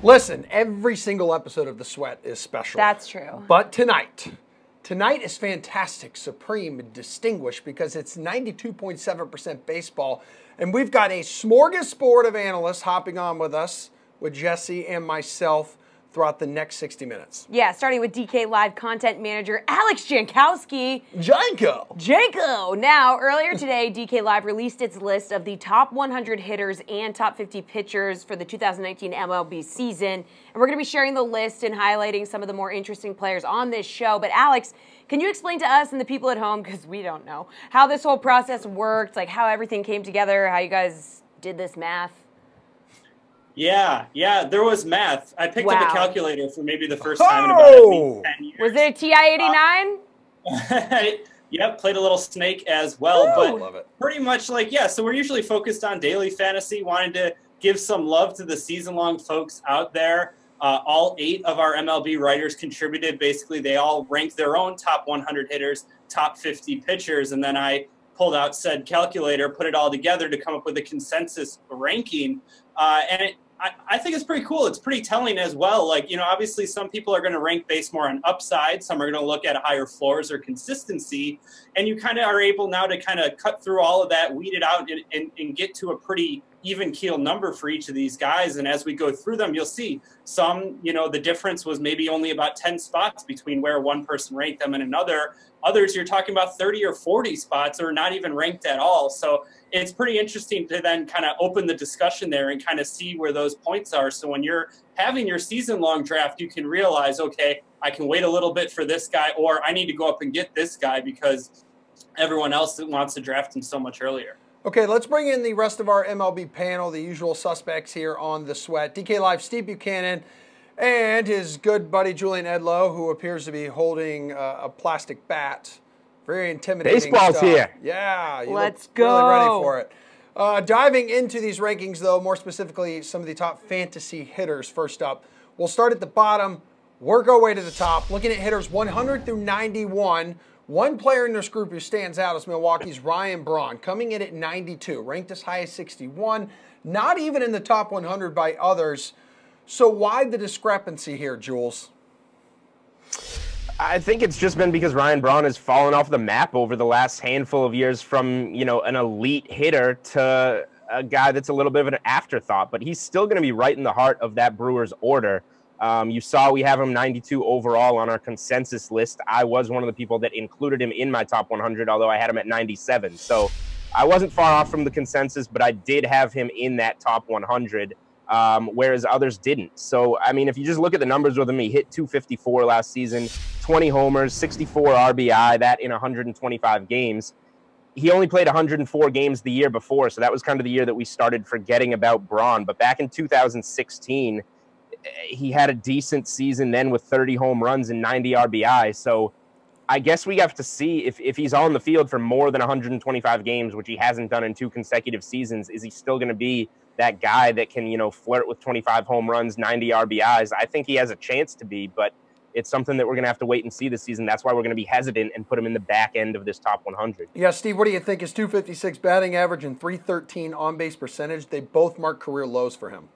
Listen, every single episode of The Sweat is special. That's true. But tonight is fantastic, supreme, and distinguished because it's 92.7% baseball. And we've got a smorgasbord of analysts hopping on with us, with Jessie and myself, throughout the next 60 minutes. Yeah, starting with DK Live content manager Alex Jankowski. Janko! Now, earlier today, DK Live released its list of the top 100 hitters and top 50 pitchers for the 2019 MLB season. And we're going to be sharing the list and highlighting some of the more interesting players on this show. But Alex, can you explain to us and the people at home, because we don't know, how this whole process worked, like how everything came together, how you guys did this math? Yeah, there was math. I picked up a calculator for maybe the first time in about at least 10 years. Was it a TI-89? Yep, played a little Snake as well. But love it. Pretty much so we're usually focused on daily fantasy, wanted to give some love to the season-long folks out there. All 8 of our MLB writers contributed. Basically, they all ranked their own top 100 hitters, top 50 pitchers, and then I pulled out said calculator, put it all together to come up with a consensus ranking. I think it's pretty cool. It's pretty telling as well. Obviously some people are going to rank based more on upside. Some are going to look at higher floors or consistency. And you kind of are able now to kind of cut through all of that, weed it out, and get to a pretty even keel number for each of these guys. And as we go through them, you'll see some, the difference was maybe only about 10 spots between where one person ranked them and another. Others, you're talking about 30 or 40 spots or not even ranked at all. So it's pretty interesting to then kind of open the discussion there and kind of see where those points are. So when you're having your season-long draft, you can realize, okay, I can wait a little bit for this guy, or I need to go up and get this guy because everyone else wants to draft him so much earlier. Okay, let's bring in the rest of our MLB panel, the usual suspects here on The Sweat. DK Live, Steve Buchanan, and his good buddy Julian Edlow, who appears to be holding a plastic bat. Very intimidating Baseball's stuff. here. Yeah, Let's look really ready go. for it. Diving into these rankings, though, more specifically some of the top fantasy hitters first up. We'll start at the bottom, work our way to the top, looking at hitters 100 through 91. One player in this group who stands out is Milwaukee's Ryan Braun, coming in at 92, ranked as high as 61, not even in the top 100 by others. So why the discrepancy here, Jules? I think it's just been because Ryan Braun has fallen off the map over the last handful of years from, an elite hitter to a guy that's a little bit of an afterthought, but he's still going to be right in the heart of that Brewers order. You saw we have him 92 overall on our consensus list. I was one of the people that included him in my top 100, although I had him at 97. So I wasn't far off from the consensus, but I did have him in that top 100. Whereas others didn't. So, if you just look at the numbers with him, he hit 254 last season, 20 homers, 64 RBI, that in 125 games. He only played 104 games the year before, so that was kind of the year that we started forgetting about Braun. But back in 2016, he had a decent season then with 30 home runs and 90 RBI. So I guess we have to see if he's on the field for more than 125 games, which he hasn't done in 2 consecutive seasons, is he still going to be that guy that can, flirt with 25 home runs, 90 RBIs? I think he has a chance to be, but it's something that we're going to have to wait and see this season. That's why we're going to be hesitant and put him in the back end of this top 100. Yeah, Steve, what do you think? His 256 batting average and 313 on-base percentage, they both mark career lows for him.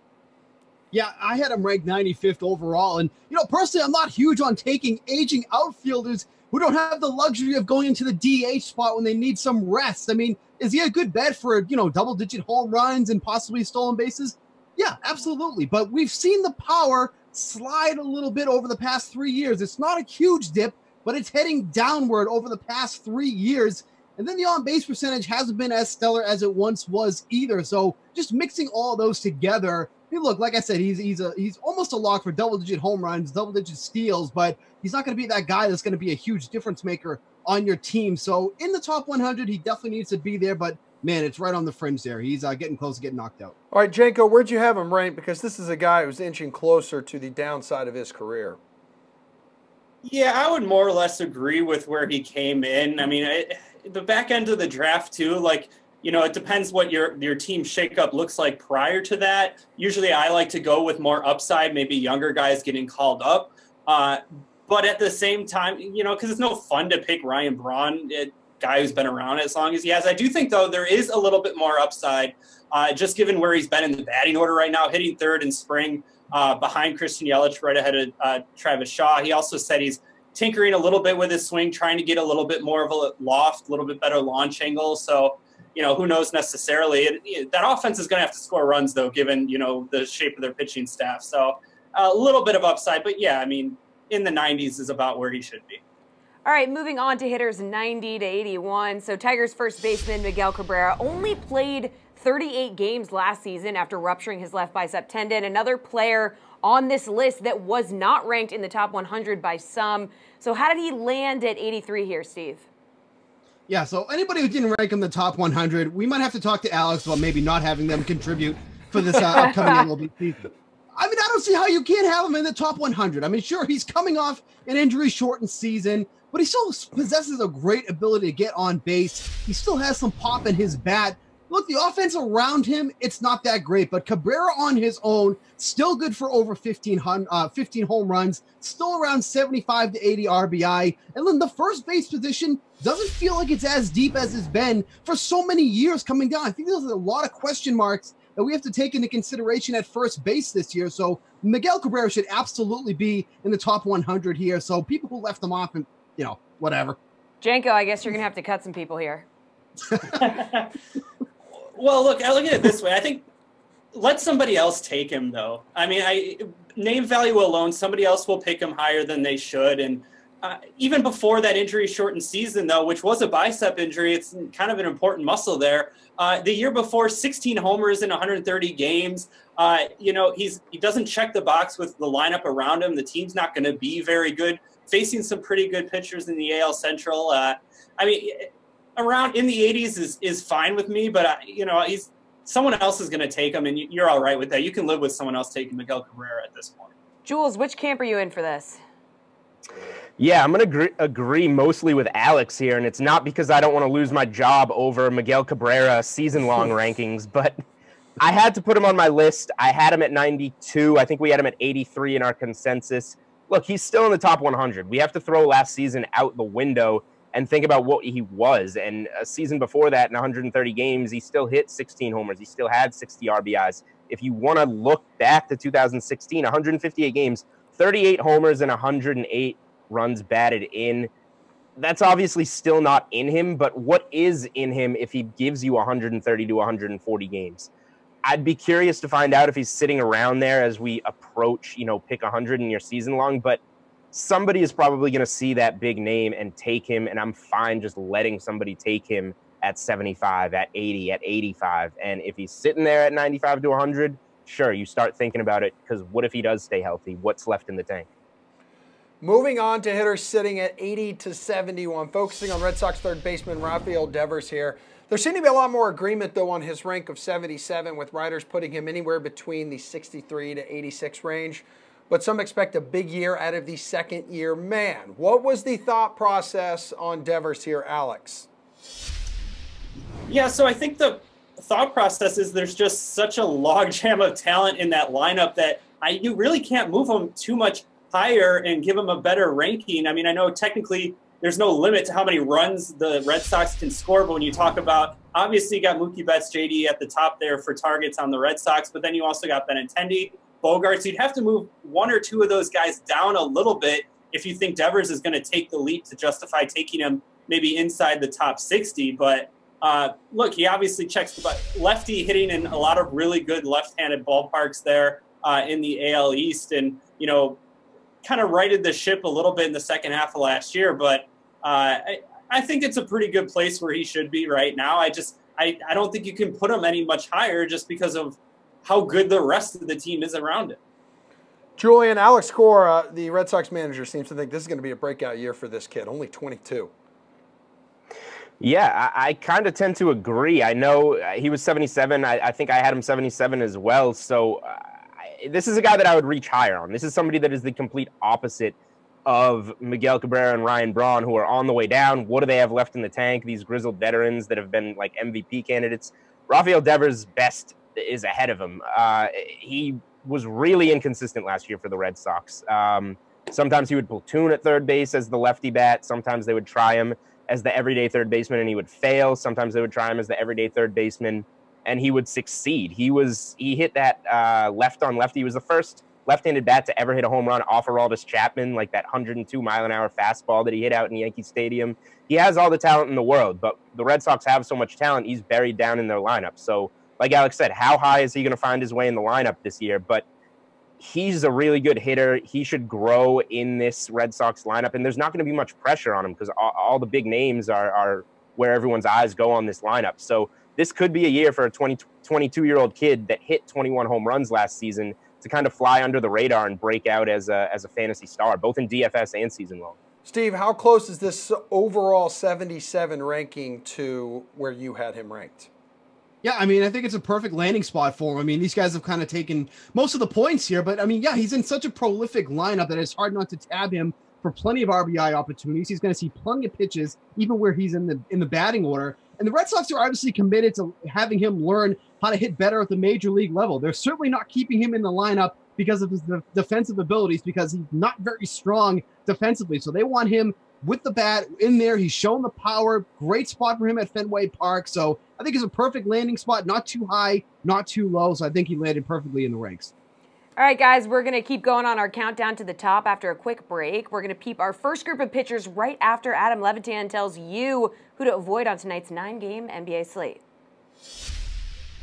Yeah, I had him ranked 95th overall. And, personally, I'm not huge on taking aging outfielders who don't have the luxury of going into the DH spot when they need some rest. Is he a good bet for, double-digit home runs and possibly stolen bases? Yeah, absolutely. But we've seen the power slide a little bit over the past 3 years. It's not a huge dip, but it's heading downward over the past 3 years. And then the on-base percentage hasn't been as stellar as it once was either. So just mixing all those together, look, like I said, he's almost a lock for double-digit home runs, double-digit steals, but he's not going to be that guy that's going to be a huge difference maker on your team. So in the top 100, he definitely needs to be there, but man, it's right on the fringe there. He's getting close to getting knocked out. All right, Janko, where'd you have him ranked? Because this is a guy who's inching closer to the downside of his career. Yeah, I would more or less agree with where he came in. The back end of the draft too, it depends what your team shakeup looks like prior to that. Usually I like to go with more upside, maybe younger guys getting called up. But at the same time, because it's no fun to pick Ryan Braun, a guy who's been around as long as he has. I do think, though, there is a little bit more upside, just given where he's been in the batting order right now, hitting third in spring, behind Christian Yelich, right ahead of Travis Shaw. He also said he's tinkering a little bit with his swing, trying to get a little bit more of a loft, a little bit better launch angle. So, who knows necessarily. That offense is going to have to score runs, though, given, the shape of their pitching staff. So a little bit of upside. But, yeah, I mean, in the 90s is about where he should be. All right, moving on to hitters 90 to 81. So Tigers first baseman Miguel Cabrera only played 38 games last season after rupturing his left bicep tendon. Another player on this list that was not ranked in the top 100 by some. So how did he land at 83 here, Steve? Yeah, so anybody who didn't rank him in the top 100, we might have to talk to Alex about maybe not having them contribute for this upcoming MLB season. I mean, I don't see how you can't have him in the top 100. I mean, sure, he's coming off an injury-shortened season, but he still possesses a great ability to get on base. He still has some pop in his bat. Look, the offense around him, it's not that great, but Cabrera on his own, still good for over 15 home runs, still around 75 to 80 RBI. And then the first base position doesn't feel like it's as deep as it's been for so many years coming down. I think there's a lot of question marks that we have to take into consideration at first base this year. So Miguel Cabrera should absolutely be in the top 100 here. So people who left him off, and whatever. Janko, I guess you're going to have to cut some people here. Well, look, I look at it this way. I think let somebody else take him, though. I mean, name value alone, somebody else will pick him higher than they should. And even before that injury-shortened season, though, which was a bicep injury, it's kind of an important muscle there. The year before, 16 homers in 130 games. He doesn't check the box with the lineup around him. The team's not going to be very good. Facing some pretty good pitchers in the AL Central. Around in the 80s is fine with me, but someone else is going to take him, and you're all right with that. You can live with someone else taking Miguel Cabrera at this point. Jules, which camp are you in for this? Yeah, I'm going to agree mostly with Alex here, and it's not because I don't want to lose my job over Miguel Cabrera season-long rankings, but I had to put him on my list. I had him at 92. I think we had him at 83 in our consensus. Look, he's still in the top 100. We have to throw last season out the window and think about what he was. And a season before that, in 130 games, he still hit 16 homers. He still had 60 RBIs. If you want to look back to 2016, 158 games, 38 homers and 108 runs batted in. That's obviously still not in him, but what is in him if he gives you 130 to 140 games? I'd be curious to find out if he's sitting around there as we approach, pick 100 in your season long, but somebody is probably going to see that big name and take him, and I'm fine just letting somebody take him at 75, at 80, at 85. And if he's sitting there at 95 to 100, sure, you start thinking about it, because what if he does stay healthy? What's left in the tank? Moving on to hitters sitting at 80 to 71, focusing on Red Sox third baseman Rafael Devers here. There seemed to be a lot more agreement, though, on his rank of 77, with writers putting him anywhere between the 63 to 86 range. But some expect a big year out of the second-year man. What was the thought process on Devers here, Alex? Yeah, so I think the thought process is there's just such a logjam of talent in that lineup that you really can't move him too much higher and give him a better ranking. I mean, I know technically there's no limit to how many runs the Red Sox can score, but when you talk about, obviously you got Mookie Betts, JD at the top there for targets on the Red Sox, but then you also got Benintendi, Bogarts. You'd have to move one or two of those guys down a little bit if you think Devers is going to take the leap to justify taking him maybe inside the top 60. But look, he obviously checks the lefty hitting in a lot of really good left-handed ballparks there in the AL East, and kind of righted the ship a little bit in the second half of last year. But I think it's a pretty good place where he should be right now. I don't think you can put him any much higher just because of how good the rest of the team is around it. Julian, Alex Cora, the Red Sox manager, seems to think this is going to be a breakout year for this kid, only 22. Yeah, I kind of tend to agree. I know he was 77. I think I had him 77 as well. So this is a guy that I would reach higher on. This is somebody that is the complete opposite of Miguel Cabrera and Ryan Braun, who are on the way down. What do they have left in the tank? These grizzled veterans that have been like MVP candidates. Rafael Devers' best is ahead of him. He was really inconsistent last year for the Red Sox. Sometimes he would platoon at third base as the lefty bat. Sometimes they would try him as the everyday third baseman and he would fail. Sometimes they would try him as the everyday third baseman and he would succeed. He hit that left on lefty. He was the first left-handed bat to ever hit a home run off Aroldis Chapman, like that 102-mile-an-hour fastball that he hit out in Yankee Stadium. He has all the talent in the world, but the Red Sox have so much talent, he's buried down in their lineup. So, like Alex said, how high is he going to find his way in the lineup this year? But he's a really good hitter. He should grow in this Red Sox lineup, and there's not going to be much pressure on him because all the big names are where everyone's eyes go on this lineup. So this could be a year for a 22-year-old kid that hit 21 home runs last season to kind of fly under the radar and break out as a fantasy star, both in DFS and season long. Steve, how close is this overall 77 ranking to where you had him ranked? Yeah, I mean, I think it's a perfect landing spot for him. I mean, these guys have kind of taken most of the points here, but I mean, yeah, he's in such a prolific lineup that it's hard not to tab him for plenty of RBI opportunities. He's going to see plenty of pitches, even where he's in the batting order. And the Red Sox are obviously committed to having him learn how to hit better at the major league level. They're certainly not keeping him in the lineup because of his defensive abilities, because he's not very strong defensively. So they want him with the bat in there. He's shown the power. Great spot for him at Fenway Park. So I think it's a perfect landing spot, not too high, not too low. So I think he landed perfectly in the ranks. All right, guys, we're going to keep going on our countdown to the top after a quick break. We're going to peep our first group of pitchers right after Adam Levitan tells you who to avoid on tonight's 9-game NBA slate.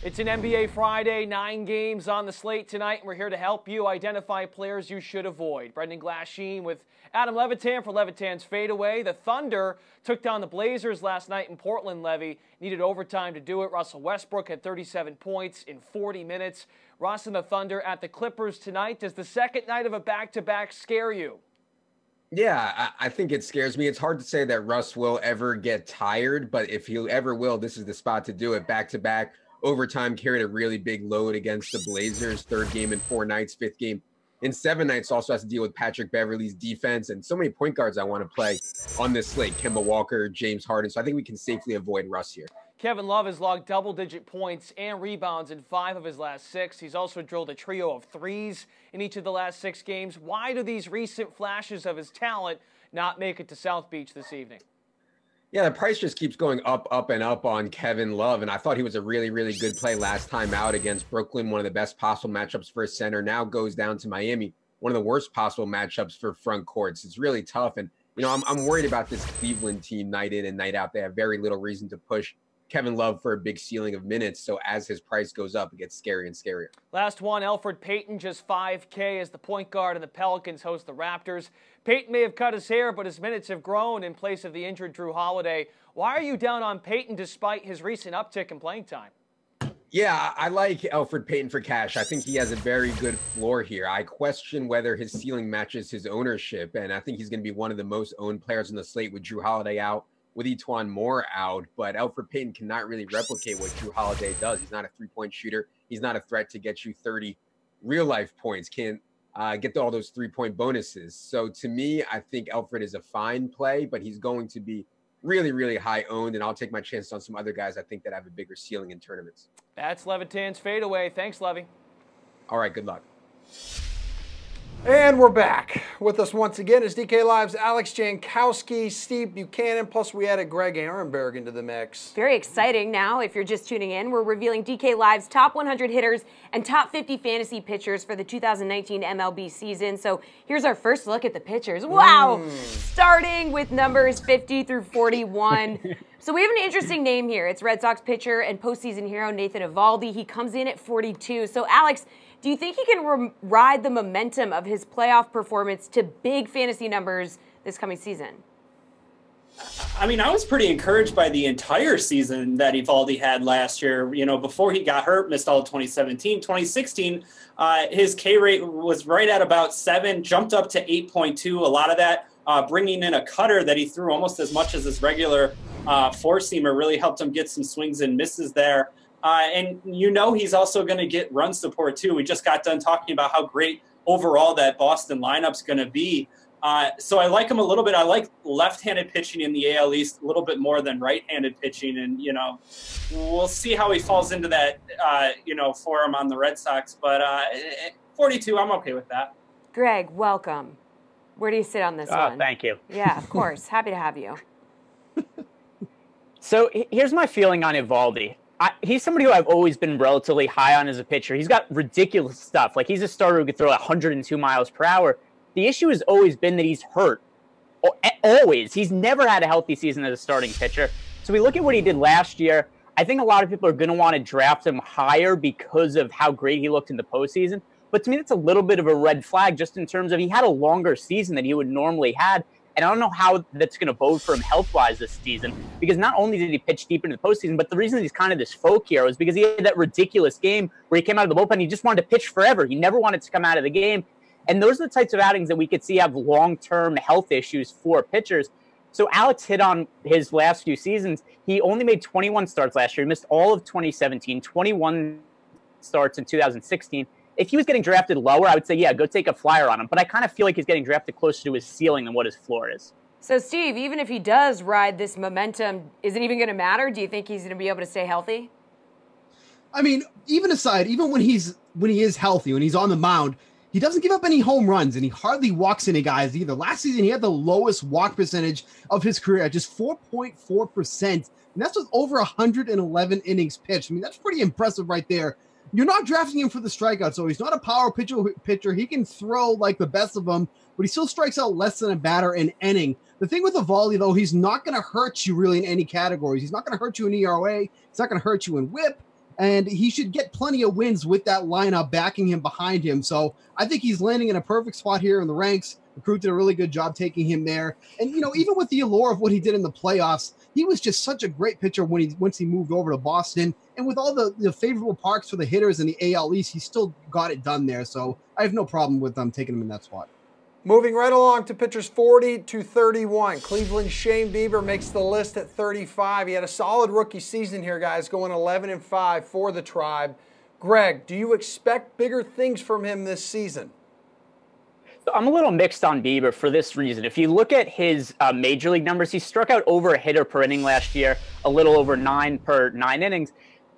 It's an NBA Friday, 9 games on the slate tonight, and we're here to help you identify players you should avoid. Brendan Glasheen with Adam Levitan for Levitan's fadeaway. The Thunder took down the Blazers last night in Portland. Levy needed overtime to do it. Russell Westbrook had 37 points in 40 minutes. Russ and the Thunder at the Clippers tonight. Does the second night of a back-to-back scare you? Yeah, I think it scares me. It's hard to say that Russ will ever get tired, but if he ever will, this is the spot to do it. Back-to-back. Overtime, carried a really big load against the Blazers. 3rd game in 4 nights, 5th game in 7 nights. Also has to deal with Patrick Beverley's defense and so many point guards I want to play on this slate. Kemba Walker, James Harden. So I think we can safely avoid Russ here. Kevin Love has logged double-digit points and rebounds in 5 of his last 6. He's also drilled a trio of threes in each of the last 6 games. Why do these recent flashes of his talent not make it to South Beach this evening? Yeah, the price just keeps going up, up, and up on Kevin Love, and I thought he was a really, really good play last time out against Brooklyn, one of the best possible matchups for a center. Now goes down to Miami, one of the worst possible matchups for front courts. It's really tough, and I'm worried about this Cleveland team night in and night out. They have very little reason to push Kevin Love for a big ceiling of minutes, so as his price goes up, it gets scarier and scarier. Last one, Elfrid Payton, just $5K as the point guard, and the Pelicans host the Raptors. Payton may have cut his hair, but his minutes have grown in place of the injured Drew Holiday. Why are you down on Payton despite his recent uptick in playing time? Yeah, I like Elfrid Payton for cash. I think he has a very good floor here. I question whether his ceiling matches his ownership, and I think he's going to be one of the most owned players on the slate with Drew Holiday out, with Etuan Moore out, but Elfrid Payton cannot really replicate what Drew Holiday does. He's not a three-point shooter. He's not a threat to get you 30 real-life points. Can't get all those three-point bonuses. So to me, I think Elfrid is a fine play, but he's going to be really, really high owned, and I'll take my chances on some other guys I think that have a bigger ceiling in tournaments. That's Levitan's fadeaway. Thanks, Levy. All right, good luck. And we're back. With us once again is DK Live's Alex Jankowski, Steve Buchanan, plus we added Greg Ehrenberg into the mix. Very exciting now. If you're just tuning in, we're revealing DK Live's top 100 hitters and top 50 fantasy pitchers for the 2019 MLB season. So here's our first look at the pitchers. Wow! Starting with numbers 50 through 41. So we have an interesting name here. It's Red Sox pitcher and postseason hero Nathan Eovaldi. He comes in at 42. So Alex, do you think he can ride the momentum of his playoff performance to big fantasy numbers this coming season? I mean, I was pretty encouraged by the entire season that Eovaldi had last year. You know, before he got hurt, missed all of 2017. 2016, his K rate was right at about 7, jumped up to 8.2. A lot of that bringing in a cutter that he threw almost as much as his regular four-seamer really helped him get some swings and misses there. And you know he's also going to get run support too. We just got done talking about how great overall that Boston lineup's going to be. So I like him a little bit. I like left-handed pitching in the AL East a little bit more than right-handed pitching. And, you know, we'll see how he falls into that, for him on the Red Sox. But 42, I'm okay with that. Greg, welcome. Where do you sit on this one? Thank you. Yeah, of course. Happy to have you. So here's my feeling on Eovaldi. He's somebody who I've always been relatively high on as a pitcher. He's got ridiculous stuff. Like, he's a starter who could throw 102 miles per hour. The issue has always been that he's hurt. Always. He's never had a healthy season as a starting pitcher. So we look at what he did last year. I think a lot of people are going to want to draft him higher because of how great he looked in the postseason. But to me, that's a little bit of a red flag just in terms of he had a longer season than he would normally had. And I don't know how that's going to bode for him health-wise this season, because not only did he pitch deep into the postseason, but the reason he's kind of this folk hero is because he had that ridiculous game where he came out of the bullpen. He just wanted to pitch forever. He never wanted to come out of the game. And those are the types of outings that we could see have long-term health issues for pitchers. So Alex hit on his last few seasons. He only made 21 starts last year. He missed all of 2017, 21 starts in 2016. If he was getting drafted lower, I would say, yeah, go take a flyer on him. But I kind of feel like he's getting drafted closer to his ceiling than what his floor is. So, Steve, even if he does ride this momentum, is it even going to matter? Do you think he's going to be able to stay healthy? I mean, even when he is healthy, when he's on the mound, he doesn't give up any home runs, and he hardly walks any guys either. Last season, he had the lowest walk percentage of his career at just 4.4%, and that's with over 111 innings pitched. I mean, that's pretty impressive right there. You're not drafting him for the strikeout, so he's not a power pitcher. He can throw like the best of them, but he still strikes out less than a batter an inning. The thing with Eovaldi, though, he's not going to hurt you really in any categories. He's not going to hurt you in ERA. He's not going to hurt you in WHIP, and he should get plenty of wins with that lineup backing him behind him. So I think he's landing in a perfect spot here in the ranks. The crew did a really good job taking him there. And, even with the allure of what he did in the playoffs, he was just such a great pitcher once he moved over to Boston. And with all the favorable parks for the hitters in the AL East, he still got it done there. So I have no problem with taking him in that spot. Moving right along to pitchers 40 to 31. Cleveland's Shane Bieber makes the list at 35. He had a solid rookie season here, guys, going 11-5 for the Tribe. Greg, do you expect bigger things from him this season? I'm a little mixed on Bieber for this reason. If you look at his major league numbers, he struck out over a hitter per inning last year, a little over 9 per 9 innings.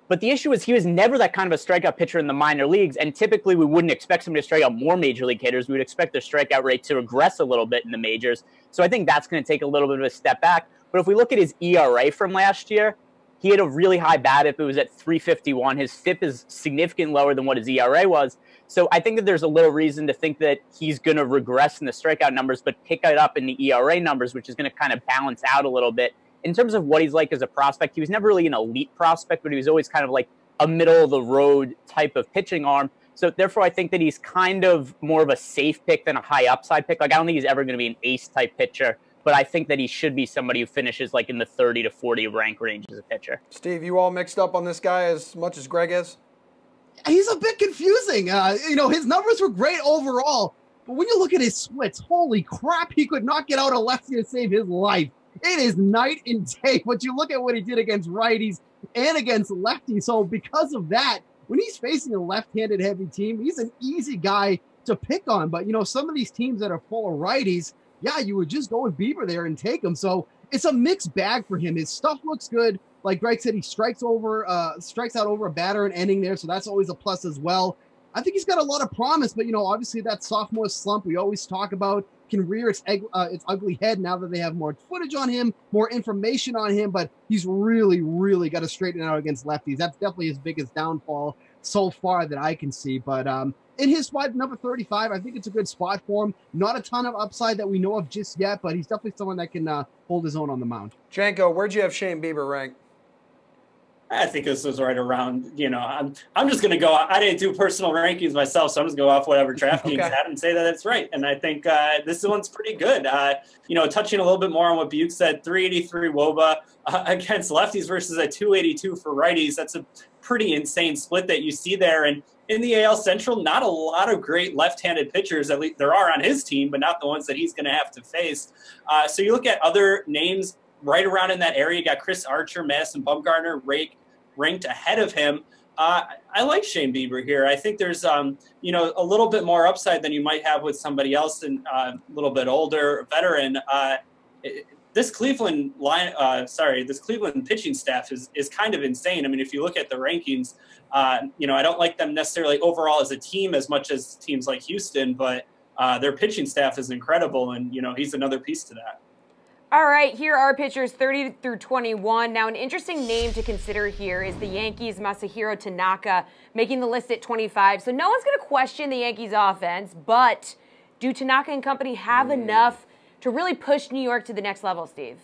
But the issue is he was never that kind of a strikeout pitcher in the minor leagues, and typically we wouldn't expect somebody to strike out more major league hitters. We would expect their strikeout rate to regress a little bit in the majors. So I think that's going to take a little bit of a step back. But if we look at his ERA from last year, he had a really high BABIP. It was at 351. His FIP is significantly lower than what his ERA was. So I think that there's a little reason to think that he's going to regress in the strikeout numbers, but pick it up in the ERA numbers, which is going to kind of balance out a little bit. In terms of what he's like as a prospect, he was never really an elite prospect, but he was always kind of like a middle-of-the-road type of pitching arm. So therefore, I think that he's kind of more of a safe pick than a high upside pick. Like, I don't think he's ever going to be an ace-type pitcher, but I think that he should be somebody who finishes like in the 30 to 40 rank range as a pitcher. Steve, you all mixed up on this guy as much as Greg is? He's a bit confusing. His numbers were great overall, but when you look at his splits, holy crap, he could not get out a lefty to save his life. It is night and day. But you look at what he did against righties and against lefties. So because of that, when he's facing a left-handed heavy team, he's an easy guy to pick on. But, some of these teams that are full of righties, yeah, you would just go with Bieber there and take him. So it's a mixed bag for him. His stuff looks good. Like Greg said, he strikes out over a batter and inning there. So that's always a plus as well. I think he's got a lot of promise, but, obviously that sophomore slump we always talk about can rear its ugly head now that they have more footage on him, more information on him, but he's really, really got to straighten out against lefties. That's definitely his biggest downfall so far that I can see. But in his spot, number 35, I think it's a good spot for him. Not a ton of upside that we know of just yet, but he's definitely someone that can hold his own on the mound. Janko, where'd you have Shane Bieber ranked? I think this was right around, I'm just going to go, I didn't do personal rankings myself, so I'm just going to go off whatever DraftKings had and say that it's right. And I think this one's pretty good. Touching a little bit more on what Buke said, 383 WOBA against lefties versus a 282 for righties. That's a pretty insane split that you see there. And in the AL Central, not a lot of great left-handed pitchers. At least there are on his team, but not the ones that he's going to have to face. So you look at other names right around in that area. You got Chris Archer, Madison Bumgarner ranked ahead of him. I like Shane Bieber here. I think there's a little bit more upside than you might have with somebody else and a little bit older veteran. This Cleveland pitching staff is kind of insane. I mean, if you look at the rankings, I don't like them necessarily overall as a team as much as teams like Houston, but their pitching staff is incredible, and he's another piece to that. All right, here are pitchers 30 through 21. Now, an interesting name to consider here is the Yankees' Masahiro Tanaka, making the list at 25. So no one's going to question the Yankees' offense, but do Tanaka and company have enough to really push New York to the next level, Steve?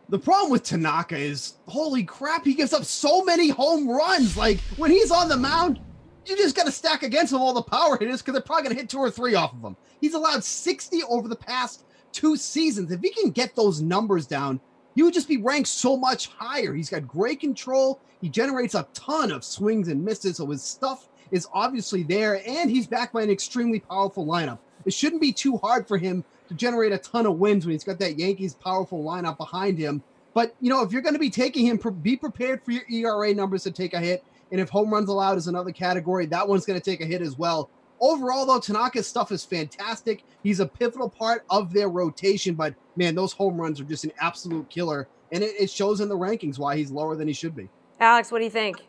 The problem with Tanaka is, holy crap, he gives up so many home runs. Like, when he's on the mound, you just got to stack against him all the power hitters because they're probably going to hit 2 or 3 off of him. He's allowed 60 over the past 2 seasons. If he can get those numbers down, he would just be ranked so much higher. He's got great control. He generates a ton of swings and misses, so his stuff is obviously there, and he's backed by an extremely powerful lineup. It shouldn't be too hard for him to generate a ton of wins when he's got that Yankees powerful lineup behind him. But, you know, if you're going to be taking him, be prepared for your ERA numbers to take a hit. And if home runs allowed is another category, that one's going to take a hit as well. Overall, though, Tanaka's stuff is fantastic. He's a pivotal part of their rotation. But, man, those home runs are just an absolute killer. And it shows in the rankings why he's lower than he should be. Alex, what do you think?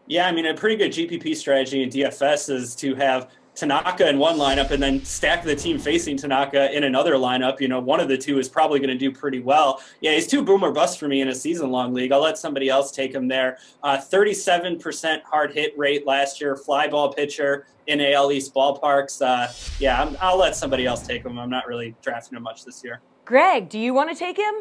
Yeah, I mean, a pretty good GPP strategy in DFS is to have Tanaka in one lineup and then stack the team facing Tanaka in another lineup. You know, one of the two is probably going to do pretty well. Yeah, he's too boom or bust for me in a season-long league. I'll let somebody else take him there. 37% hard hit rate last year, fly ball pitcher in AL East ballparks. I'll let somebody else take him. I'm not really drafting him much this year. Greg, do you want to take him?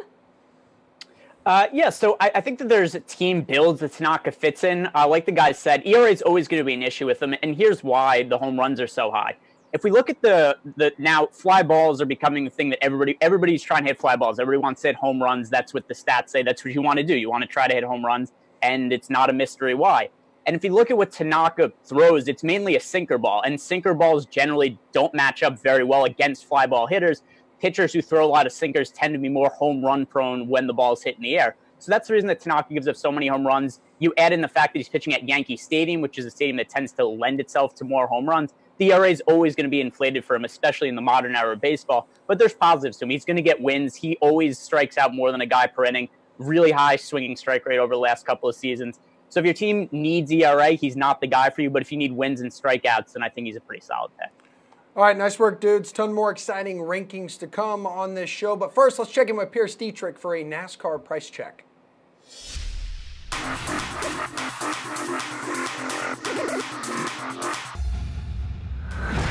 So I think that there's team builds that Tanaka fits in. Like the guys said, ERA is always going to be an issue with him, and here's why the home runs are so high. If we look at the now, fly balls are becoming the thing that everybody's trying to hit fly balls. Everybody wants to hit home runs. That's what the stats say. That's what you want to do. You want to try to hit home runs, and it's not a mystery why. And if you look at what Tanaka throws, it's mainly a sinker ball, and sinker balls generally don't match up very well against fly ball hitters. Pitchers who throw a lot of sinkers tend to be more home run prone when the ball is hit in the air. So that's the reason that Tanaka gives up so many home runs. You add in the fact that he's pitching at Yankee Stadium, which is a stadium that tends to lend itself to more home runs. The ERA is always going to be inflated for him, especially in the modern era of baseball. But there's positives to him. He's going to get wins. He always strikes out more than a guy per inning. Really high swinging strike rate over the last couple of seasons. So if your team needs ERA, he's not the guy for you. But if you need wins and strikeouts, then I think he's a pretty solid pick. All right, nice work, dudes. Ton more exciting rankings to come on this show. But first, let's check in with Pierce Dietrich for a NASCAR price check.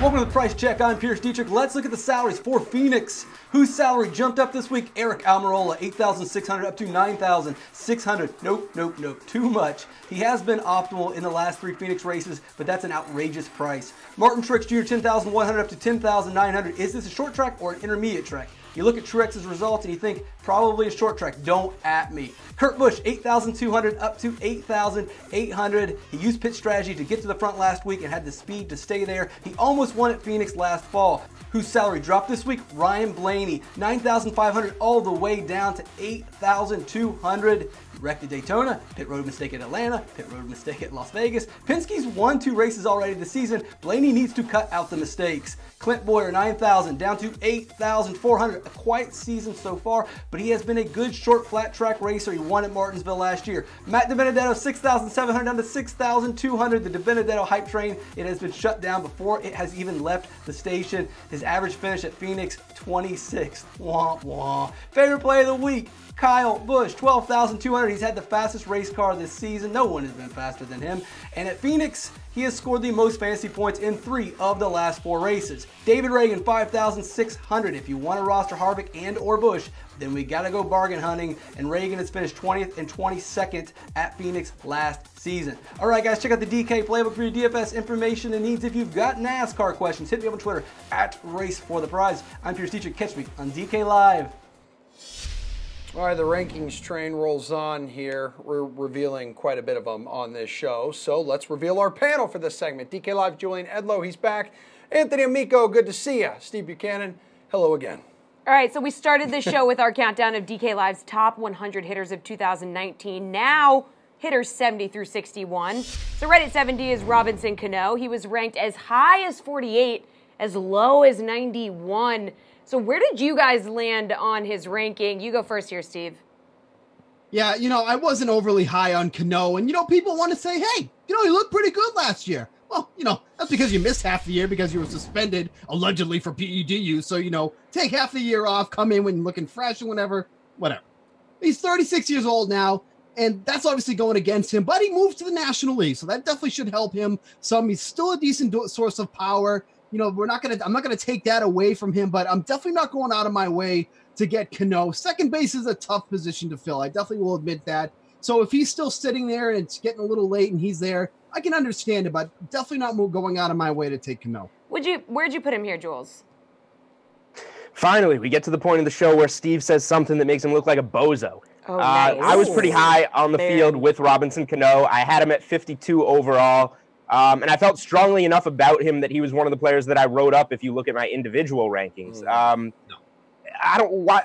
Welcome to the Price Check. I'm Pierce Dietrich. Let's look at the salaries for Phoenix, whose salary jumped up this week. Eric Almirola, $8,600 up to $9,600. Nope, too much. He has been optimal in the last 3 Phoenix races, but that's an outrageous price. Martin Truex Jr., $10,100 up to $10,900. Is this a short track or an intermediate track? You look at Truex's results and you think, probably a short track. Don't at me. Kurt Busch, $8,200 up to $8,800. He used pit strategy to get to the front last week and had the speed to stay there. He almost won at Phoenix last fall. Whose salary dropped this week? Ryan Blaney, $9,500 all the way down to $8,200. Wrecked at Daytona, pit road mistake at Atlanta, pit road mistake at Las Vegas. Penske's won 2 races already this season. Blaney needs to cut out the mistakes. Clint Boyer, $9,000 down to $8,400. A quiet season so far, but he has been a good short flat track racer. He won at Martinsville last year. Matt DiBenedetto, $6,700 down to $6,200. The DiBenedetto hype train, it has been shut down before it has even left the station. His average finish at Phoenix, 26th. Wah, wah. Favorite play of the week, Kyle Busch, $12,200. He's had the fastest race car this season. No one has been faster than him. And at Phoenix, he has scored the most fantasy points in 3 of the last 4 races. David Reagan, $5,600. If you want to roster Harvick and or Busch, then we got to go bargain hunting. And Reagan has finished 20th and 22nd at Phoenix last season. All right, guys, check out the DK playbook for your DFS information and needs. If you've got NASCAR questions, hit me up on Twitter at @RaceForThePrize. I'm Pierce Dietrich. Catch me on DK Live. All right, the rankings train rolls on here. We're revealing quite a bit of them on this show. So let's reveal our panel for this segment. DK Live, Julian Edlow, he's back. Anthony Amico, good to see you. Steve Buchanan, hello again. All right, so we started the show with our countdown of DK Live's top 100 hitters of 2019. Now, hitters 70 through 61. So right at 70 is Robinson Cano. He was ranked as high as 48, as low as 91. So where did you guys land on his ranking? You go first here, Steve. Yeah, I wasn't overly high on Cano. And, people want to say, hey, he looked pretty good last year. Well, that's because you missed half the year because you were suspended allegedly for PED use. So, take half the year off, come in when looking fresh and whatever. He's 36 years old now, and that's obviously going against him, but he moved to the National League, so that definitely should help him some. He's still a decent source of power. I'm not going to take that away from him, but I'm definitely not going out of my way to get Cano. Second base is a tough position to fill. I definitely will admit that. So if he's still sitting there and it's getting a little late and he's there, I can understand it, but definitely not going out of my way to take Cano. Where'd you put him here, Jules? Finally, we get to the point of the show where Steve says something that makes him look like a bozo. Oh, nice. I was pretty high on the field with Robinson Cano. I had him at 52 overall, and I felt strongly enough about him that he was one of the players that I wrote up if you look at my individual rankings.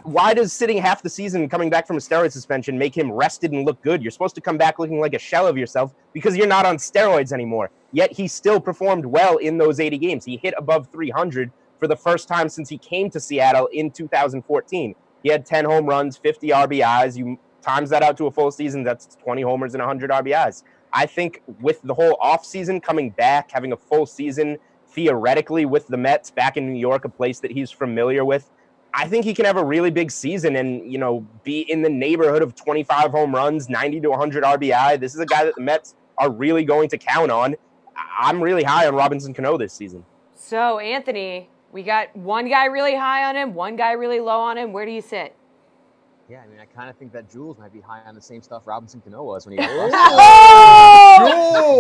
Why does sitting half the season coming back from a steroid suspension make him rested and look good? You're supposed to come back looking like a shell of yourself because you're not on steroids anymore. Yet he still performed well in those 80 games. He hit above 300 for the first time since he came to Seattle in 2014. He had 10 home runs, 50 RBIs. You times that out to a full season, that's 20 homers and 100 RBIs. I think with the whole offseason coming back, having a full season theoretically with the Mets back in New York, a place that he's familiar with, I think he can have a really big season and, be in the neighborhood of 25 home runs, 90 to 100 RBI. This is a guy that the Mets are really going to count on. I'm really high on Robinson Cano this season. So, Anthony, we got one guy really high on him, one guy really low on him. Where do you sit? Yeah, I kind of think that Jules might be high on the same stuff Robinson Cano was when he was.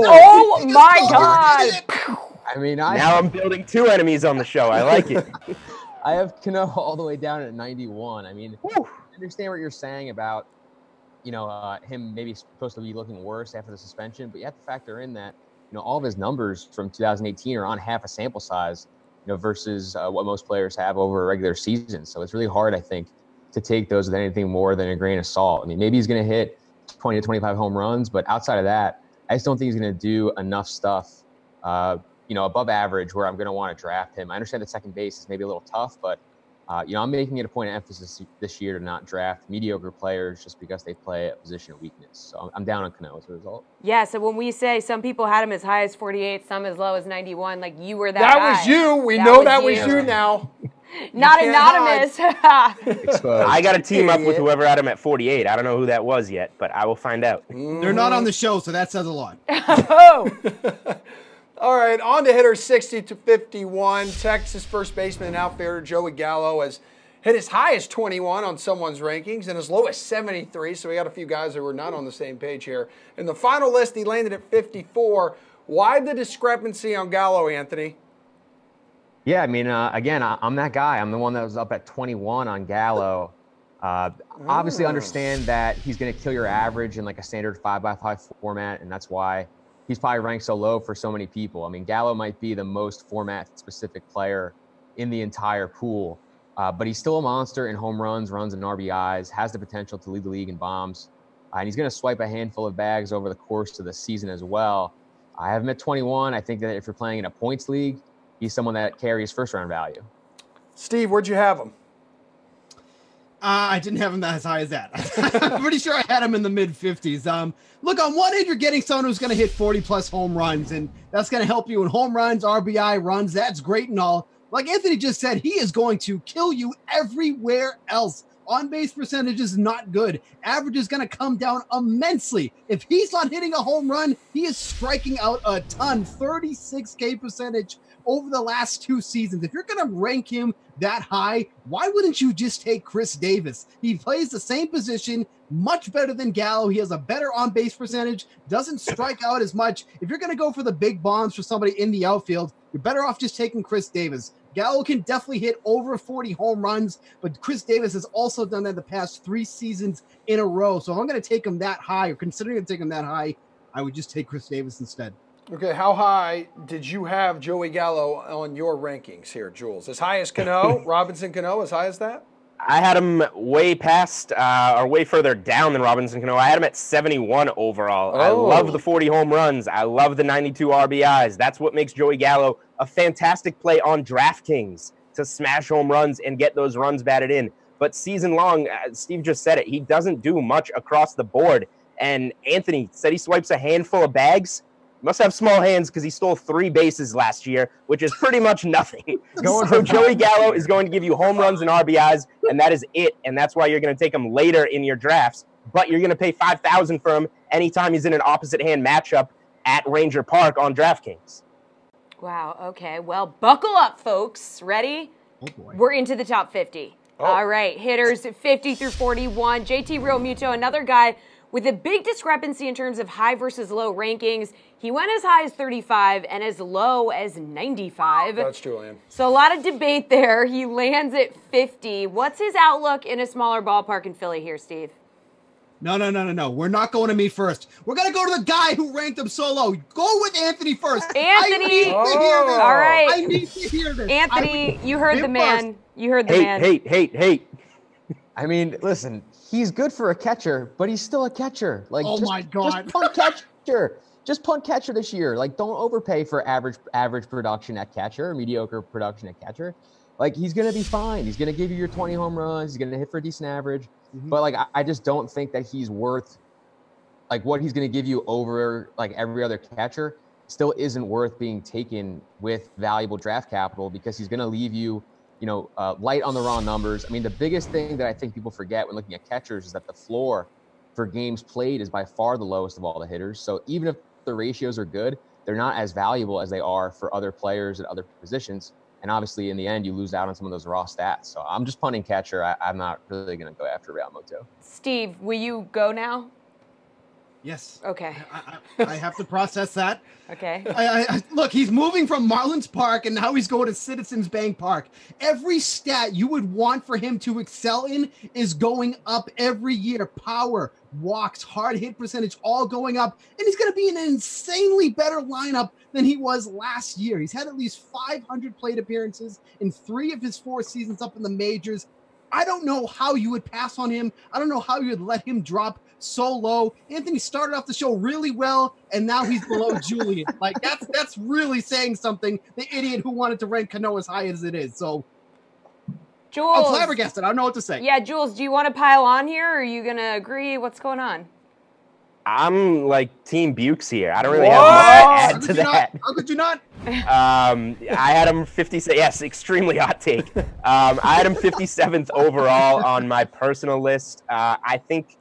Oh my God! Now I'm building two enemies on the show. I like it. I have Cano all the way down at 91. I understand what you're saying about, him maybe supposed to be looking worse after the suspension, but you have to factor in that, all of his numbers from 2018 are on half a sample size, versus what most players have over a regular season. So it's really hard, I think, to take those with anything more than a grain of salt. Maybe he's going to hit 20 to 25 home runs, but outside of that, I just don't think he's going to do enough stuff, above average where I'm going to want to draft him. I understand that second base is maybe a little tough, but, I'm making it a point of emphasis this year to not draft mediocre players just because they play a position of weakness. So I'm down on Cano as a result. Yeah, so when we say some people had him as high as 48, some as low as 91, like you were that guy. That was you. We know that was you now. Not anonymous. I got to team up with whoever had him at 48. I don't know who that was yet, but I will find out. They're not on the show, so that says a lot. All right, on to hitters 60 to 51. Texas first baseman and outfielder Joey Gallo has hit as high as 21 on someone's rankings and as low as 73, so we got a few guys that were not on the same page here. In the final list, he landed at 54. Why the discrepancy on Gallo, Anthony? Yeah, again, I'm that guy. I'm the one that was up at 21 on Gallo. Obviously understand that he's going to kill your average in like a standard 5x5 format, and that's why he's probably ranked so low for so many people. Gallo might be the most format-specific player in the entire pool, but he's still a monster in home runs, runs, and RBIs, has the potential to lead the league in bombs, and he's going to swipe a handful of bags over the course of the season as well. I have him at 21. I think that if you're playing in a points league, he's someone that carries first-round value. Steve, where'd you have him? I didn't have him as high as that. I'm pretty sure I had him in the mid-50s. Look, on one end, you're getting someone who's going to hit 40-plus home runs, and that's going to help you in home runs, RBI runs. That's great and all. Like Anthony just said, he is going to kill you everywhere else. On-base percentage is not good. Average is going to come down immensely. If he's not hitting a home run, he is striking out a ton. 36K percentage over the last 2 seasons. If you're going to rank him that high, why wouldn't you just take Chris Davis? He plays the same position, much better than Gallo. He has a better on-base percentage, doesn't strike out as much. If you're going to go for the big bombs for somebody in the outfield, you're better off just taking Chris Davis. Gallo can definitely hit over 40 home runs, but Chris Davis has also done that the past 3 seasons in a row. So if I'm going to take him that high, or considering to take him that high, I would just take Chris Davis instead. Okay, how high did you have Joey Gallo on your rankings here, Jules? As high as Cano? Robinson Cano, as high as that? I had him way past or way further down than Robinson Cano. I had him at 71 overall. I love the 40 home runs. I love the 92 RBIs. That's what makes Joey Gallo a fantastic play on DraftKings to smash home runs and get those runs batted in. But season long, Steve just said it, he doesn't do much across the board. And Anthony said he swipes a handful of bags. Must have small hands because he stole 3 bases last year, which is pretty much nothing. So Joey Gallo is going to give you home runs and RBIs, and that is it. And that's why you're going to take him later in your drafts. But you're going to pay $5,000 for him anytime he's in an opposite hand matchup at Ranger Park on DraftKings. Wow. Okay. Well, buckle up, folks. Ready? Oh boy. We're into the top 50. Oh. All right. Hitters 50 through 41. JT Realmuto, another guy with a big discrepancy in terms of high versus low rankings. He went as high as 35 and as low as 95. That's true, Liam. So a lot of debate there. He lands at 50. What's his outlook in a smaller ballpark in Philly here, Steve? No. We're not going to me first. We're going to go to the guy who ranked him so low. Go with Anthony first. Anthony. I need to hear this. All right. I need to hear this. Anthony, you heard the man. First. You heard the man. Hate. I mean, listen, he's good for a catcher, but he's still a catcher. Like, my God. Just punt catcher. Just punt catcher this year. Like, don't overpay for average production at catcher, or mediocre production at catcher. Like, he's going to be fine. He's going to give you your 20 home runs. He's going to hit for a decent average. Mm-hmm. But, like, I just don't think that he's worth, like, what he's going to give you over, like, every other catcher still isn't worth being taken with valuable draft capital, because he's going to leave you, light on the raw numbers. I mean, the biggest thing that I think people forget when looking at catchers is that the floor for games played is by far the lowest of all the hitters. So even if the ratios are good, they're not as valuable as they are for other players at other positions. And obviously, in the end, you lose out on some of those raw stats. So I'm just punting catcher. I'm not really going to go after Realmuto. Steve, will you go now? Yes. Okay. I have to process that. Okay. Look, he's moving from Marlins Park, and now he's going to Citizens Bank Park. Every stat you would want for him to excel in is going up every year. Power, walks, hard hit percentage, all going up. And he's going to be in an insanely better lineup than he was last year. He's had at least 500 plate appearances in 3 of his 4 seasons up in the majors. I don't know how you would pass on him. I don't know how you would let him drop so low. Anthony started off the show really well, and now he's below Julian. Like, that's really saying something. The idiot who wanted to rank Cano as high as it is. So, Jules, I'm flabbergasted. I don't know what to say. Yeah, Jules, do you want to pile on here, or are you going to agree? What's going on? I'm like Team Bukes here. I don't really have much to add to that. How could you not? I had him 57. Yes, extremely hot take. I had him 57th overall on my personal list. I think,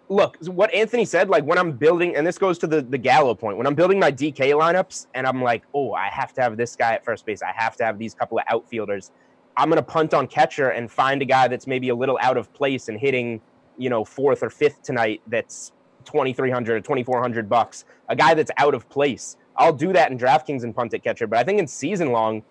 look, what Anthony said, like when I'm building, and this goes to the Gallo point, when I'm building my DK lineups and I'm like, oh, I have to have this guy at first base. I have to have these couple of outfielders. I'm going to punt on catcher and find a guy that's maybe a little out of place and hitting, 4th or 5th tonight that's $2,300 or $2,400, a guy that's out of place. I'll do that in DraftKings and punt at catcher, but I think in season long,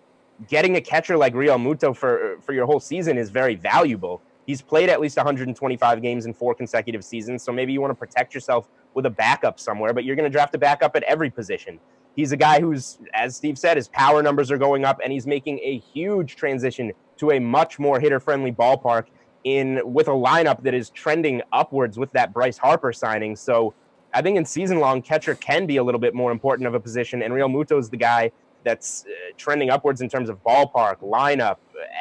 getting a catcher like Realmuto for your whole season is very valuable. He's played at least 125 games in 4 consecutive seasons, so maybe you want to protect yourself with a backup somewhere, but you're going to draft a backup at every position. He's a guy who's, as Steve said, his power numbers are going up, and he's making a huge transition to a much more hitter-friendly ballpark with a lineup that is trending upwards with that Bryce Harper signing. So I think in season long, catcher can be a little bit more important of a position, and Realmuto is the guy that's trending upwards in terms of ballpark, lineup,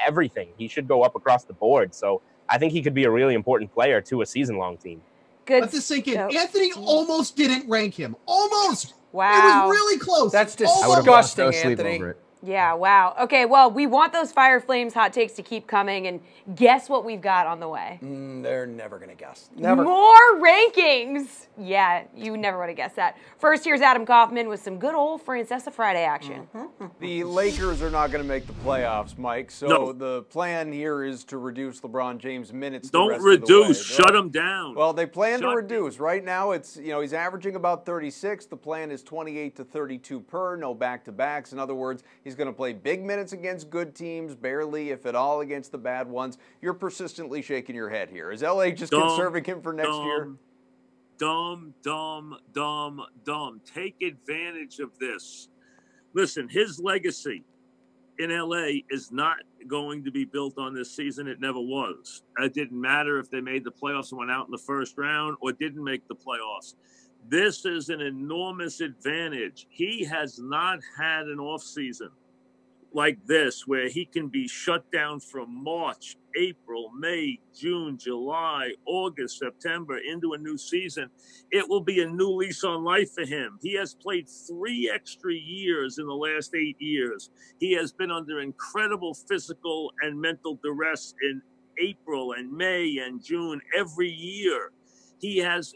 everything. He should go up across the board. So I think he could be a really important player to a season long team. Good. Let this sink in. Anthony almost didn't rank him. Almost. Wow. It was really close. That's disgusting, Anthony. Yeah, wow. Okay, well, we want those Fire Flames hot takes to keep coming, and guess what we've got on the way? They're never going to guess. Never. More rankings. Yeah, you never would have guessed that. First, here's Adam Kaufman with some good old Francesa Friday action. The Lakers are not going to make the playoffs, Mike, so the plan here is to reduce LeBron James' minutes. Don't reduce. Shut him down. Well, they plan to reduce. Right now, it's he's averaging about 36. The plan is 28 to 32 per, no back-to-backs. In other words, he's going to play big minutes against good teams, barely, if at all, against the bad ones. You're persistently shaking your head here. Is LA just conserving him for next year? Dumb. Take advantage of this. Listen, his legacy in LA is not going to be built on this season. It never was. It didn't matter if they made the playoffs and went out in the first round or didn't make the playoffs. This is an enormous advantage. He has not had an offseason like this, where he can be shut down from March, April, May, June, July, August, September into a new season, it will be a new lease on life for him. He has played 3 extra years in the last 8 years. He has been under incredible physical and mental duress in April and May and June every year. He has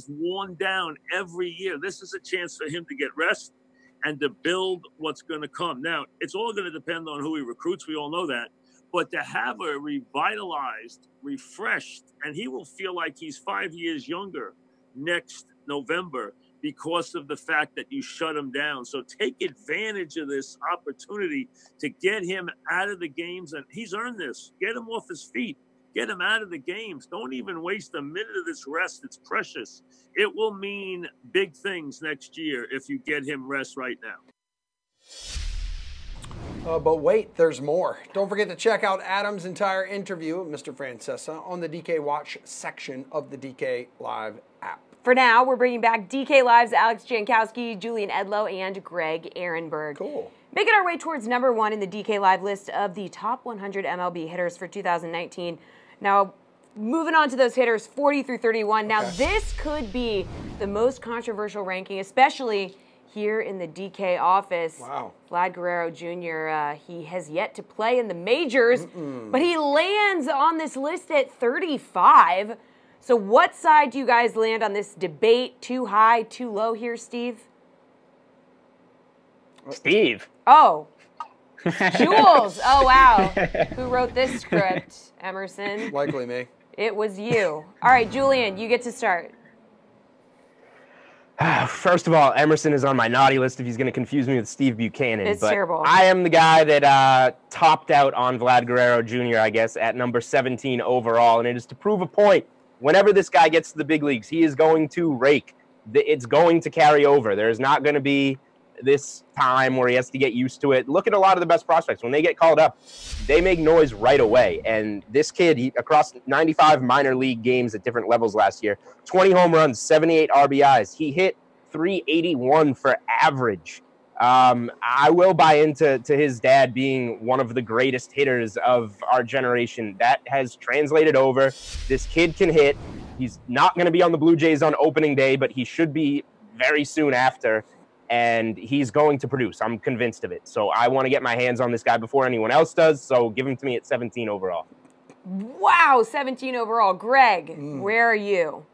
worn down every year. This is a chance for him to get rest and to build what's going to come. Now, it's all going to depend on who he recruits. We all know that. But to have a revitalized, refreshed, and he will feel like he's 5 years younger next November because of the fact that you shut him down. So take advantage of this opportunity to get him out of the games. And he's earned this. Get him off his feet. Get him out of the games. Don't even waste a minute of this rest. It's precious. It will mean big things next year if you get him rest right now. But wait, there's more. Don't forget to check out Adam's entire interview with Mr. Francesa on the DK Watch section of the DK Live app. For now, we're bringing back DK Live's Alex Jankowski, Julian Edlow, and Greg Ehrenberg. Cool. Making our way towards number 1 in the DK Live list of the top 100 MLB hitters for 2019. Now, moving on to those hitters, 40 through 31. Now, this could be the most controversial ranking, especially here in the DK office. Wow. Vlad Guerrero Jr., he has yet to play in the majors, but he lands on this list at 35. So what side do you guys land on this debate? Too high, too low here, Steve? Steve. Oh. Jules. Oh, wow. Who wrote this script, Emerson? Likely me. It was you. All right, Julian, you get to start. First of all, Emerson is on my naughty list if he's going to confuse me with Steve Buchanan. It's but terrible. I am the guy that topped out on Vlad Guerrero Jr., I guess, at number 17 overall, and it is to prove a point. Whenever this guy gets to the big leagues, he is going to rake. It's going to carry over. There's not going to be this time where he has to get used to it. Look at a lot of the best prospects. When they get called up, they make noise right away. And this kid, across 95 minor league games at different levels last year, 20 home runs, 78 RBIs. He hit 381 for average. I will buy into his dad being one of the greatest hitters of our generation. That has translated over. This kid can hit. He's not going to be on the Blue Jays on opening day, but he should be very soon after. And he's going to produce. I'm convinced of it. So I want to get my hands on this guy before anyone else does. So give him to me at 17 overall. Wow, 17 overall. Greg, where are you?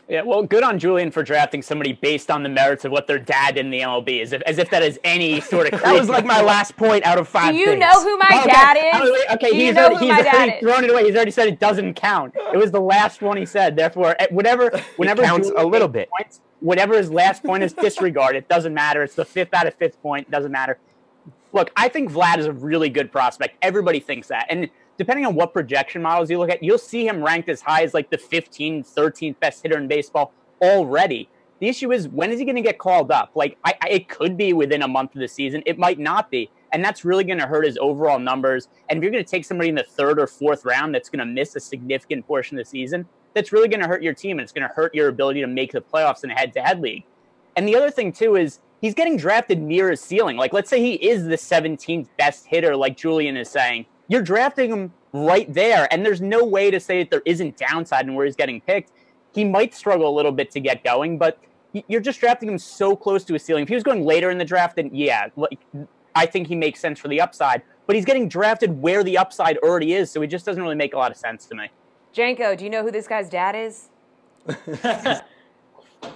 Yeah, well, good on Julian for drafting somebody based on the merits of what their dad in the MLB is, as if that is any sort of. That was like my last point out of 5 Do you things. know who my dad is? Okay, he's already thrown it away. He's already said it doesn't count. It was the last one he said. Therefore, whenever it counts a little bit. Points, whatever his last point is, disregard. It doesn't matter. It's the 5th out of 5th point. It doesn't matter. Look, I think Vlad is a really good prospect. Everybody thinks that. And depending on what projection models you look at, you'll see him ranked as high as like the 15th, 13th best hitter in baseball already. The issue is, when is he going to get called up? Like, it could be within a month of the season. It might not be. And that's really going to hurt his overall numbers. And if you're going to take somebody in the 3rd or 4th round that's going to miss a significant portion of the season, that's really going to hurt your team, and it's going to hurt your ability to make the playoffs in a head-to-head league. And the other thing, too, is he's getting drafted near his ceiling. Like, let's say he is the 17th best hitter, like Julian is saying. You're drafting him right there, and there's no way to say that there isn't downside in where he's getting picked. He might struggle a little bit to get going, but you're just drafting him so close to his ceiling. If he was going later in the draft, then yeah, like, I think he makes sense for the upside. But he's getting drafted where the upside already is, so it just doesn't really make a lot of sense to me. Janko, do you know who this guy's dad is?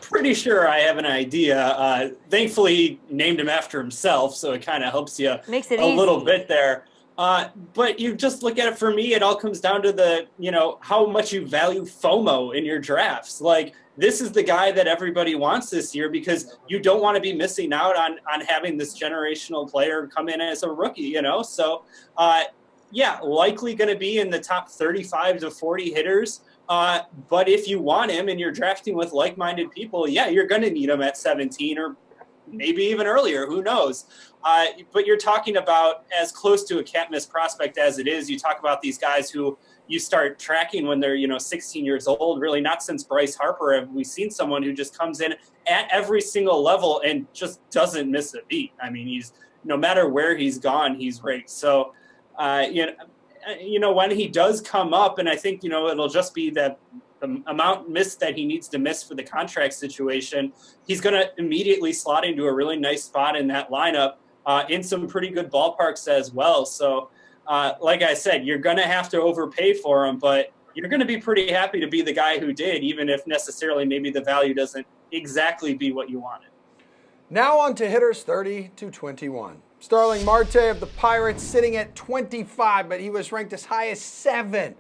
Pretty sure I have an idea. Thankfully, he named him after himself, so it kind of helps you Makes it a easy. little bit there. But you just look at it, for me, it all comes down to the, how much you value FOMO in your drafts. Like, this is the guy that everybody wants this year because you don't want to be missing out on having this generational player come in as a rookie, So, yeah, likely going to be in the top 35 to 40 hitters. But if you want him and you're drafting with like-minded people, yeah, you're going to need him at 17 or maybe even earlier. Who knows? But you're talking about as close to a can't-miss prospect as it is. You talk about these guys who you start tracking when they're 16 years old. Really, not since Bryce Harper have we seen someone who just comes in at every single level and just doesn't miss a beat. I mean, he's no matter where he's gone, he's raked. So, when he does come up, and I think, it'll just be that the amount missed that he needs to miss for the contract situation, he's going to immediately slot into a really nice spot in that lineup in some pretty good ballparks as well. So, like I said, you're going to have to overpay for him, but you're going to be pretty happy to be the guy who did, even if necessarily maybe the value doesn't exactly be what you wanted. Now on to hitters 30 to 21. Starling Marte of the Pirates sitting at 25, but he was ranked as high as 7.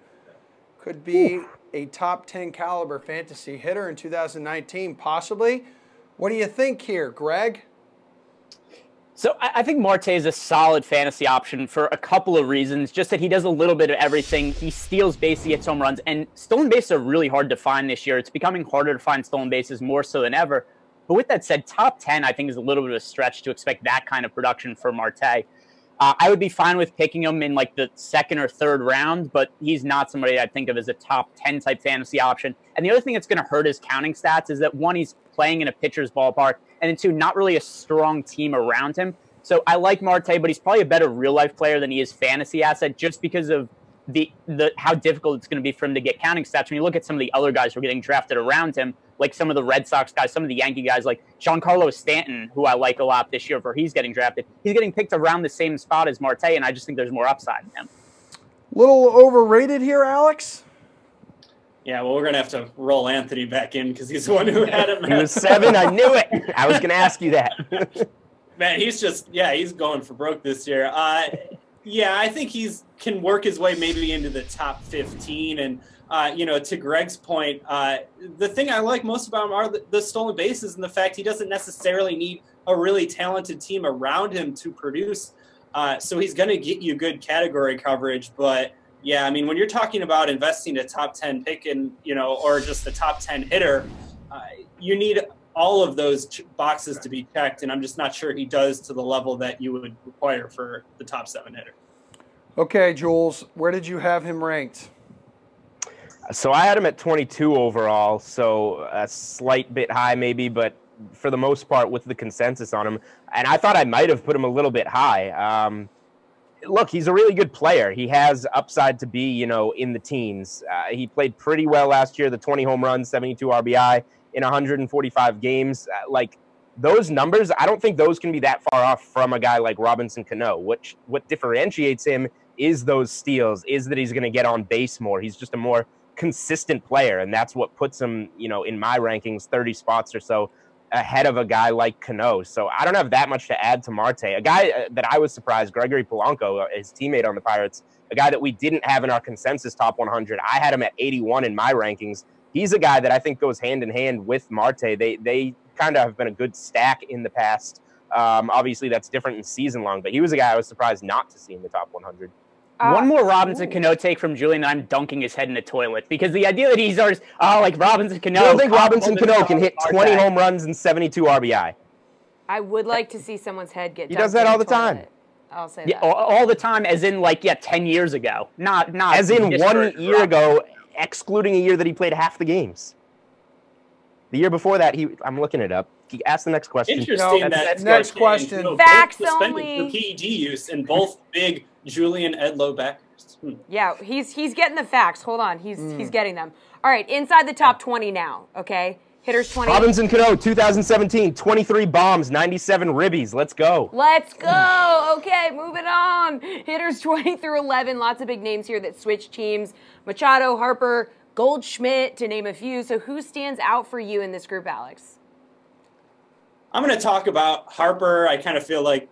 Could be a top 10 caliber fantasy hitter in 2019, possibly. What do you think here, Greg? So I think Marte is a solid fantasy option for a couple of reasons. Just that he does a little bit of everything. He steals bases, he hits home runs, and stolen bases are really hard to find this year. It's becoming harder to find stolen bases more so than ever. But with that said, top 10 I think is a little bit of a stretch to expect that kind of production for Marte. I would be fine with picking him in like the 2nd or 3rd round, but he's not somebody I'd think of as a top 10 type fantasy option. And the other thing that's going to hurt his counting stats is that 1, he's playing in a pitcher's ballpark, and then 2, not really a strong team around him. So I like Marte, but he's probably a better real-life player than he is fantasy asset just because of the how difficult it's going to be for him to get counting stats. When you look at some of the other guys who are getting drafted around him, like some of the Red Sox guys, some of the Yankee guys, like Giancarlo Stanton, who I like a lot this year for he's getting drafted. He's getting picked around the same spot as Marte, and I just think there's more upside in him. Little overrated here, Alex? Yeah, well, we're going to have to roll Anthony back in because he's the one who had him. He was 7. I knew it. I was going to ask you that. Man, he's going for broke this year. I think can work his way maybe into the top 15. And, to Greg's point, the thing I like most about him are the stolen bases and the fact he doesn't necessarily need a really talented team around him to produce. So he's going to get you good category coverage. But, yeah, I mean, when you're talking about investing a top 10 pick and, or just a top 10 hitter, you need all of those boxes to be checked, and I'm just not sure he does to the level that you would require for the top 7 hitter. Okay, Jules, where did you have him ranked? So I had him at 22 overall, so a slight bit high maybe, but for the most part with the consensus on him, and I thought I might have put him a little bit high. Look, he's a really good player. He has upside to be, in the teens. He played pretty well last year, the 20 home runs, 72 RBI. In 145 games, like those numbers, I don't think those can be that far off from a guy like Robinson Cano. What differentiates him is those steals, is that he's going to get on base more. He's just a more consistent player, and that's what puts him, in my rankings, 30 spots or so ahead of a guy like Cano. So I don't have that much to add to Marte. A guy that I was surprised, Gregory Polanco, his teammate on the Pirates, a guy that we didn't have in our consensus top 100. I had him at 81 in my rankings. He's a guy that I think goes hand in hand with Marte. They kind of have been a good stack in the past. Obviously, that's different in season long, but he was a guy I was surprised not to see in the top 100. One more Robinson Cano take from Julian, and I'm dunking his head in the toilet because the idea that he's always, like Robinson Cano. I don't think Robinson Cano can hit 20 home runs and 72 RBI. I would like to see someone's head get. He does that all the time. I'll say that. All the time, as in 10 years ago, not as in 1 year ago. Excluding a year that he played half the games. The year before that, I'm looking it up. Ask the next question. Interesting. No, that next question. Facts For only. PED use and both big Julian Edlow backers. Yeah, he's getting the facts. Hold on, he's getting them. All right, inside the top 20 now. Okay, hitters 20. Robinson Cano, 2017, 23 bombs, 97 ribbies. Let's go. Let's go. Okay, moving on. Hitters 20 through 11. Lots of big names here that switch teams. Machado, Harper, Goldschmidt, to name a few. So who stands out for you in this group, Alex? I'm going to talk about Harper. I kind of feel like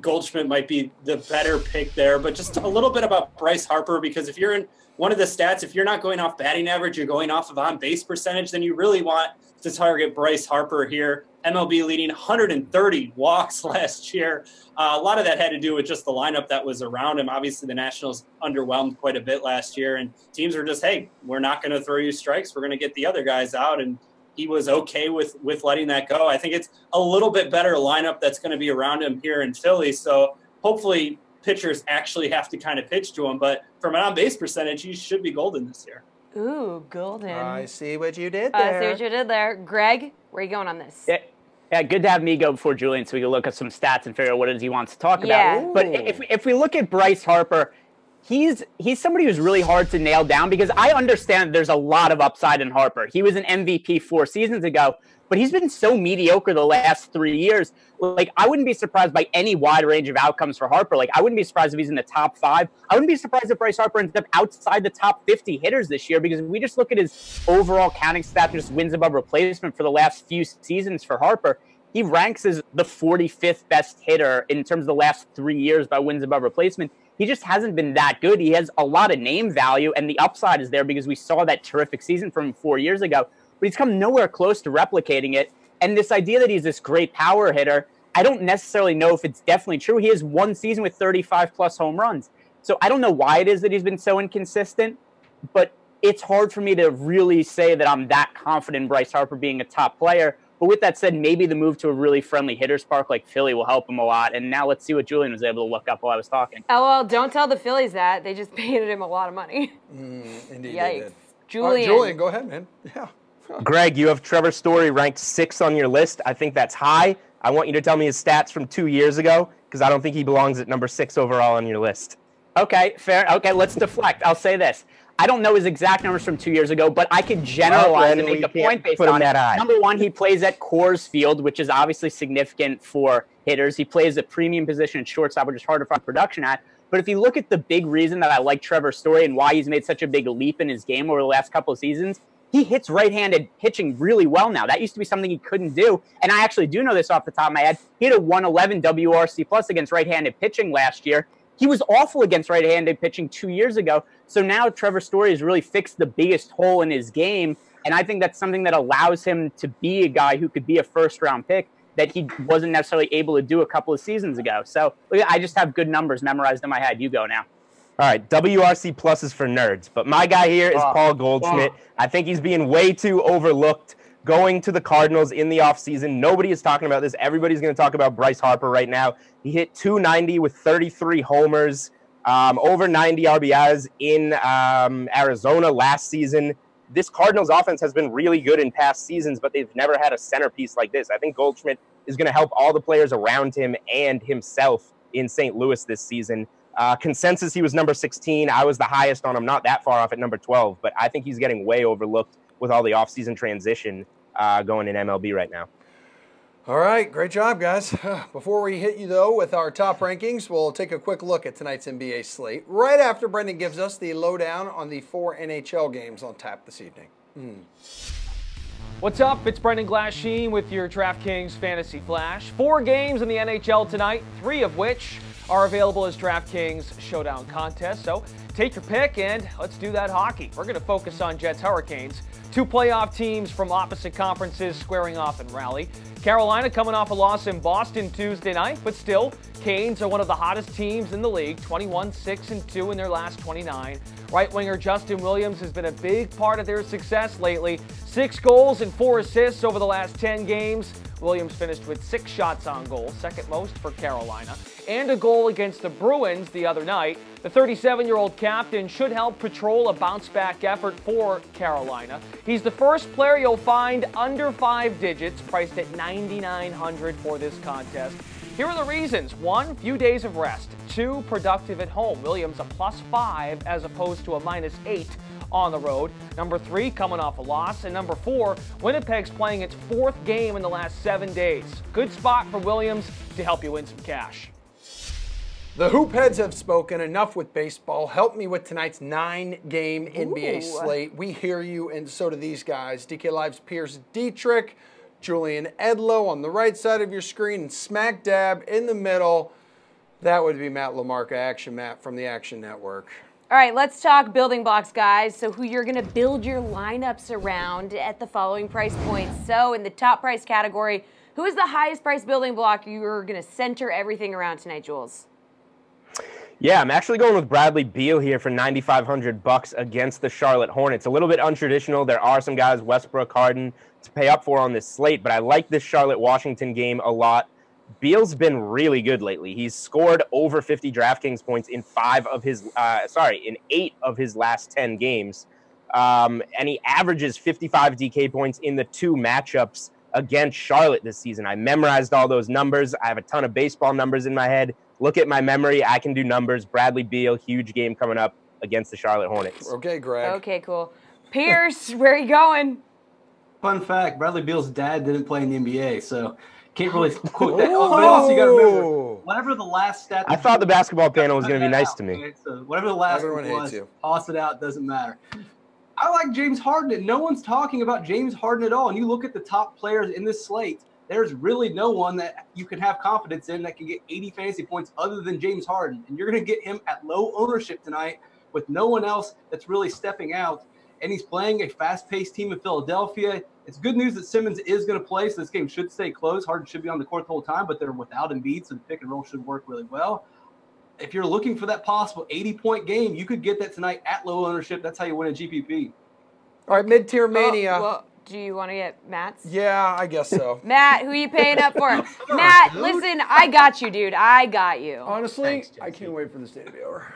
Goldschmidt might be the better pick there, but just a little bit about Bryce Harper, because if you're in one of the stats, if you're not going off batting average, you're going off of on-base percentage, then you really want to target Bryce Harper here. MLB leading 130 walks last year. A lot of that had to do with just the lineup that was around him. Obviously, the Nationals underwhelmed quite a bit last year, and teams were just, hey, we're not going to throw you strikes. We're going to get the other guys out, and he was okay with letting that go. I think it's a little bit better lineup that's going to be around him here in Philly, so hopefully pitchers actually have to kind of pitch to him, but from an on-base percentage, he should be golden this year. Ooh, golden. I see what you did there. I see what you did there. Greg, where are you going on this? Yeah, good to have me go before Julian so we can look at some stats and figure out what it is he wants to talk Yeah. about. But if we look at Bryce Harper, he's somebody who's really hard to nail down because I understand there's a lot of upside in Harper. He was an MVP 4 seasons ago, but he's been so mediocre the last 3 years. Like, I wouldn't be surprised by any wide range of outcomes for Harper. Like, I wouldn't be surprised if he's in the top 5. I wouldn't be surprised if Bryce Harper ends up outside the top 50 hitters this year because if we just look at his overall counting stats, just wins above replacement for the last few seasons for Harper, he ranks as the 45th best hitter in terms of the last 3 years by wins above replacement. He just hasn't been that good. He has a lot of name value, and the upside is there because we saw that terrific season from 4 years ago. But he's come nowhere close to replicating it. And this idea that he's this great power hitter, I don't necessarily know if it's definitely true. He has 1 season with 35-plus home runs. So I don't know why it is that he's been so inconsistent, but it's hard for me to really say that I'm that confident in Bryce Harper being a top player. But with that said, maybe the move to a really friendly hitter's park like Philly will help him a lot. And now let's see what Julian was able to look up while I was talking. LOL, don't tell the Phillies that. They just paid him a lot of money. Indeed. Yikes. Julian. Julian, go ahead, man. Yeah. Greg, you have Trevor Story ranked 6th on your list. I think that's high. I want you to tell me his stats from 2 years ago because I don't think he belongs at number 6 overall on your list. Okay, fair. Okay, let's deflect. I'll say this. I don't know his exact numbers from 2 years ago, but I can generalize and make a point based on it. Number 1, he plays at Coors Field, which is obviously significant for hitters. He plays a premium position at shortstop, which is hard to find production at. But if you look at the big reason that I like Trevor Story and why he's made such a big leap in his game over the last couple of seasons, he hits right-handed pitching really well now. That used to be something he couldn't do. And I actually do know this off the top of my head. He had a 111 WRC plus against right-handed pitching last year. He was awful against right-handed pitching 2 years ago. So now Trevor Story has really fixed the biggest hole in his game. And I think that's something that allows him to be a guy who could be a first-round pick that he wasn't necessarily able to do a couple of seasons ago. So I just have good numbers memorized in my head. You go now. All right, WRC plus is for nerds. But my guy here is Paul Goldschmidt. I think he's being way too overlooked going to the Cardinals in the offseason. Nobody is talking about this. Everybody's going to talk about Bryce Harper right now. He hit 290 with 33 homers, over 90 RBIs in Arizona last season. This Cardinals offense has been really good in past seasons, but they've never had a centerpiece like this. I think Goldschmidt is going to help all the players around him and himself in St. Louis this season. Consensus, he was number 16. I was the highest on him, not that far off at number 12, but I think he's getting way overlooked with all the offseason transition going in MLB right now. All right, great job, guys. Before we hit you, though, with our top rankings, we'll take a quick look at tonight's NBA slate right after Brendan gives us the lowdown on the 4 NHL games on tap this evening. What's up? It's Brendan Glasheen with your DraftKings Fantasy Flash. 4 games in the NHL tonight, 3 of which are available as DraftKings Showdown contest. So take your pick and let's do that hockey. We're going to focus on Jets Hurricanes. 2 playoff teams from opposite conferences squaring off in Raleigh. Carolina coming off a loss in Boston Tuesday night, but still, Canes are one of the hottest teams in the league, 21-6-2 in their last 29. Right winger Justin Williams has been a big part of their success lately. 6 goals and 4 assists over the last 10 games. Williams finished with 6 shots on goal, second most for Carolina, and a goal against the Bruins the other night. The 37-year-old captain should help patrol a bounce-back effort for Carolina. He's the first player you'll find under 5 digits, priced at $9,900 for this contest. Here are the reasons. 1, few days of rest. 2, productive at home. Williams a +5 as opposed to a -8 on the road. Number 3, coming off a loss. And number 4, Winnipeg's playing its 4th game in the last 7 days. Good spot for Williams to help you win some cash. The hoop heads have spoken. Enough with baseball. Help me with tonight's 9-game NBA slate. We hear you, and so do these guys. DK Live's Pierce Dietrich, Julian Edlow on the right side of your screen, and smack dab in the middle, that would be Matt LaMarca, Action Matt from the Action Network. All right, let's talk building blocks, guys. So who you're going to build your lineups around at the following price points. So in the top price category, who is the highest price building block you're going to center everything around tonight, Jules? Yeah, I'm actually going with Bradley Beal here for $9,500 against the Charlotte Hornets. A little bit untraditional. There are some guys, Westbrook, Harden, to pay up for on this slate, but I like this Charlotte-Washington game a lot. Beal's been really good lately. He's scored over 50 DraftKings points in 8 of his last 10 games. And he averages 55 DK points in the 2 matchups against Charlotte this season. I memorized all those numbers. I have a ton of baseball numbers in my head. Look at my memory. I can do numbers. Bradley Beal, huge game coming up against the Charlotte Hornets. Okay, Greg. Okay, cool. Pierce, where are you going? Fun fact, Bradley Beal's dad didn't play in the NBA, so can't really quote that. But also you got to remember, whatever the last stat. I thought the basketball panel was going to be nice to me. Okay? So whatever the last one was, toss it out, doesn't matter. I like James Harden, and no one's talking about James Harden at all. And you look at the top players in this slate, there's really no one that you can have confidence in that can get 80 fantasy points other than James Harden. And you're going to get him at low ownership tonight with no one else that's really stepping out. And he's playing a fast-paced team in Philadelphia. It's good news that Simmons is going to play, so this game should stay close. Harden should be on the court the whole time, but they're without Embiid, so the pick and roll should work really well. If you're looking for that possible 80-point game, you could get that tonight at low ownership. That's how you win a GPP. All right, mid-tier mania. Well, do you want to get Matt's? Yeah, I guess so. Matt, who are you paying up for? Matt, listen, I got you, dude. I got you. Honestly, Thanks, I can't wait for this day to be over.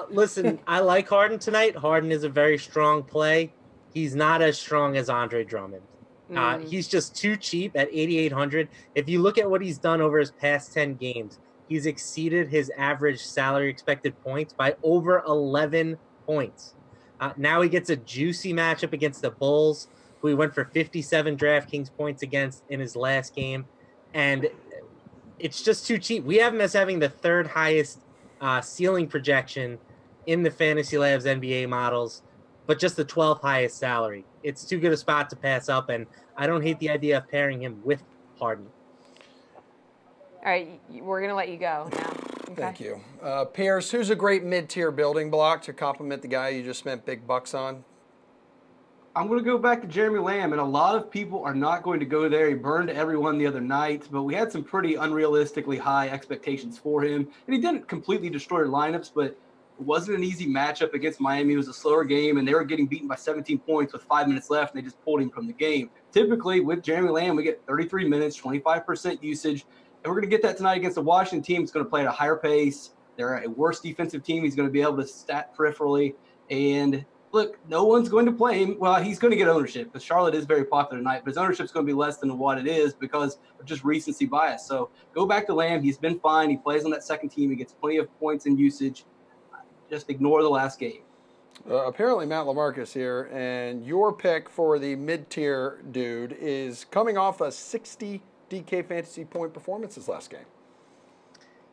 Listen, I like Harden tonight. Harden is a very strong play. He's not as strong as Andre Drummond. He's just too cheap at 8,800. If you look at what he's done over his past 10 games, he's exceeded his average salary expected points by over 11 points. Now he gets a juicy matchup against the Bulls, who he went for 57 DraftKings points against in his last game. And it's just too cheap. We have him as having the third highest ceiling projection in the Fantasy Labs NBA models, but just the 12th highest salary. It's too good a spot to pass up, and I don't hate the idea of pairing him with Harden. All right, we're going to let you go now. Okay. Thank you. Pierce, who's a great mid-tier building block to complement the guy you just spent big bucks on? I'm going to go back to Jeremy Lamb, and a lot of people are not going to go there. He burned everyone the other night, but we had some pretty unrealistically high expectations for him. And he didn't completely destroy lineups, but it wasn't an easy matchup against Miami. It was a slower game, and they were getting beaten by 17 points with 5 minutes left, and they just pulled him from the game. Typically, with Jeremy Lamb, we get 33 minutes, 25% usage, and we're going to get that tonight against the Washington team. It's going to play at a higher pace. They're a worse defensive team. He's going to be able to stat peripherally, and look, no one's going to play him. Well, he's going to get ownership because Charlotte is very popular tonight, but his ownership is going to be less than what it is because of just recency bias. So go back to Lamb. He's been fine. He plays on that second team. He gets plenty of points and usage. Just ignore the last game. Apparently, Matt LaMarcus here, and your pick for the mid-tier dude is coming off a 60 DK fantasy point performance this last game.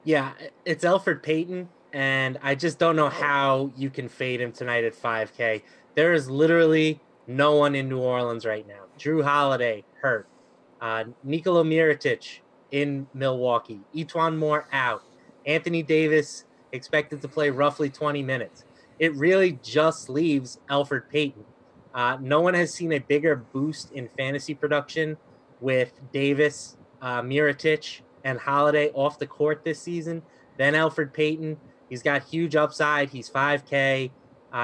Yeah, it's Elfrid Payton. And I just don't know how you can fade him tonight at 5K. There is literally no one in New Orleans right now. Drew Holiday, hurt. Nikola Mirotic in Milwaukee. Etuan Moore, out. Anthony Davis expected to play roughly 20 minutes. It really just leaves Elfrid Payton. No one has seen a bigger boost in fantasy production with Davis, Mirotic, and Holiday off the court this season than Elfrid Payton. He's got huge upside. He's 5K.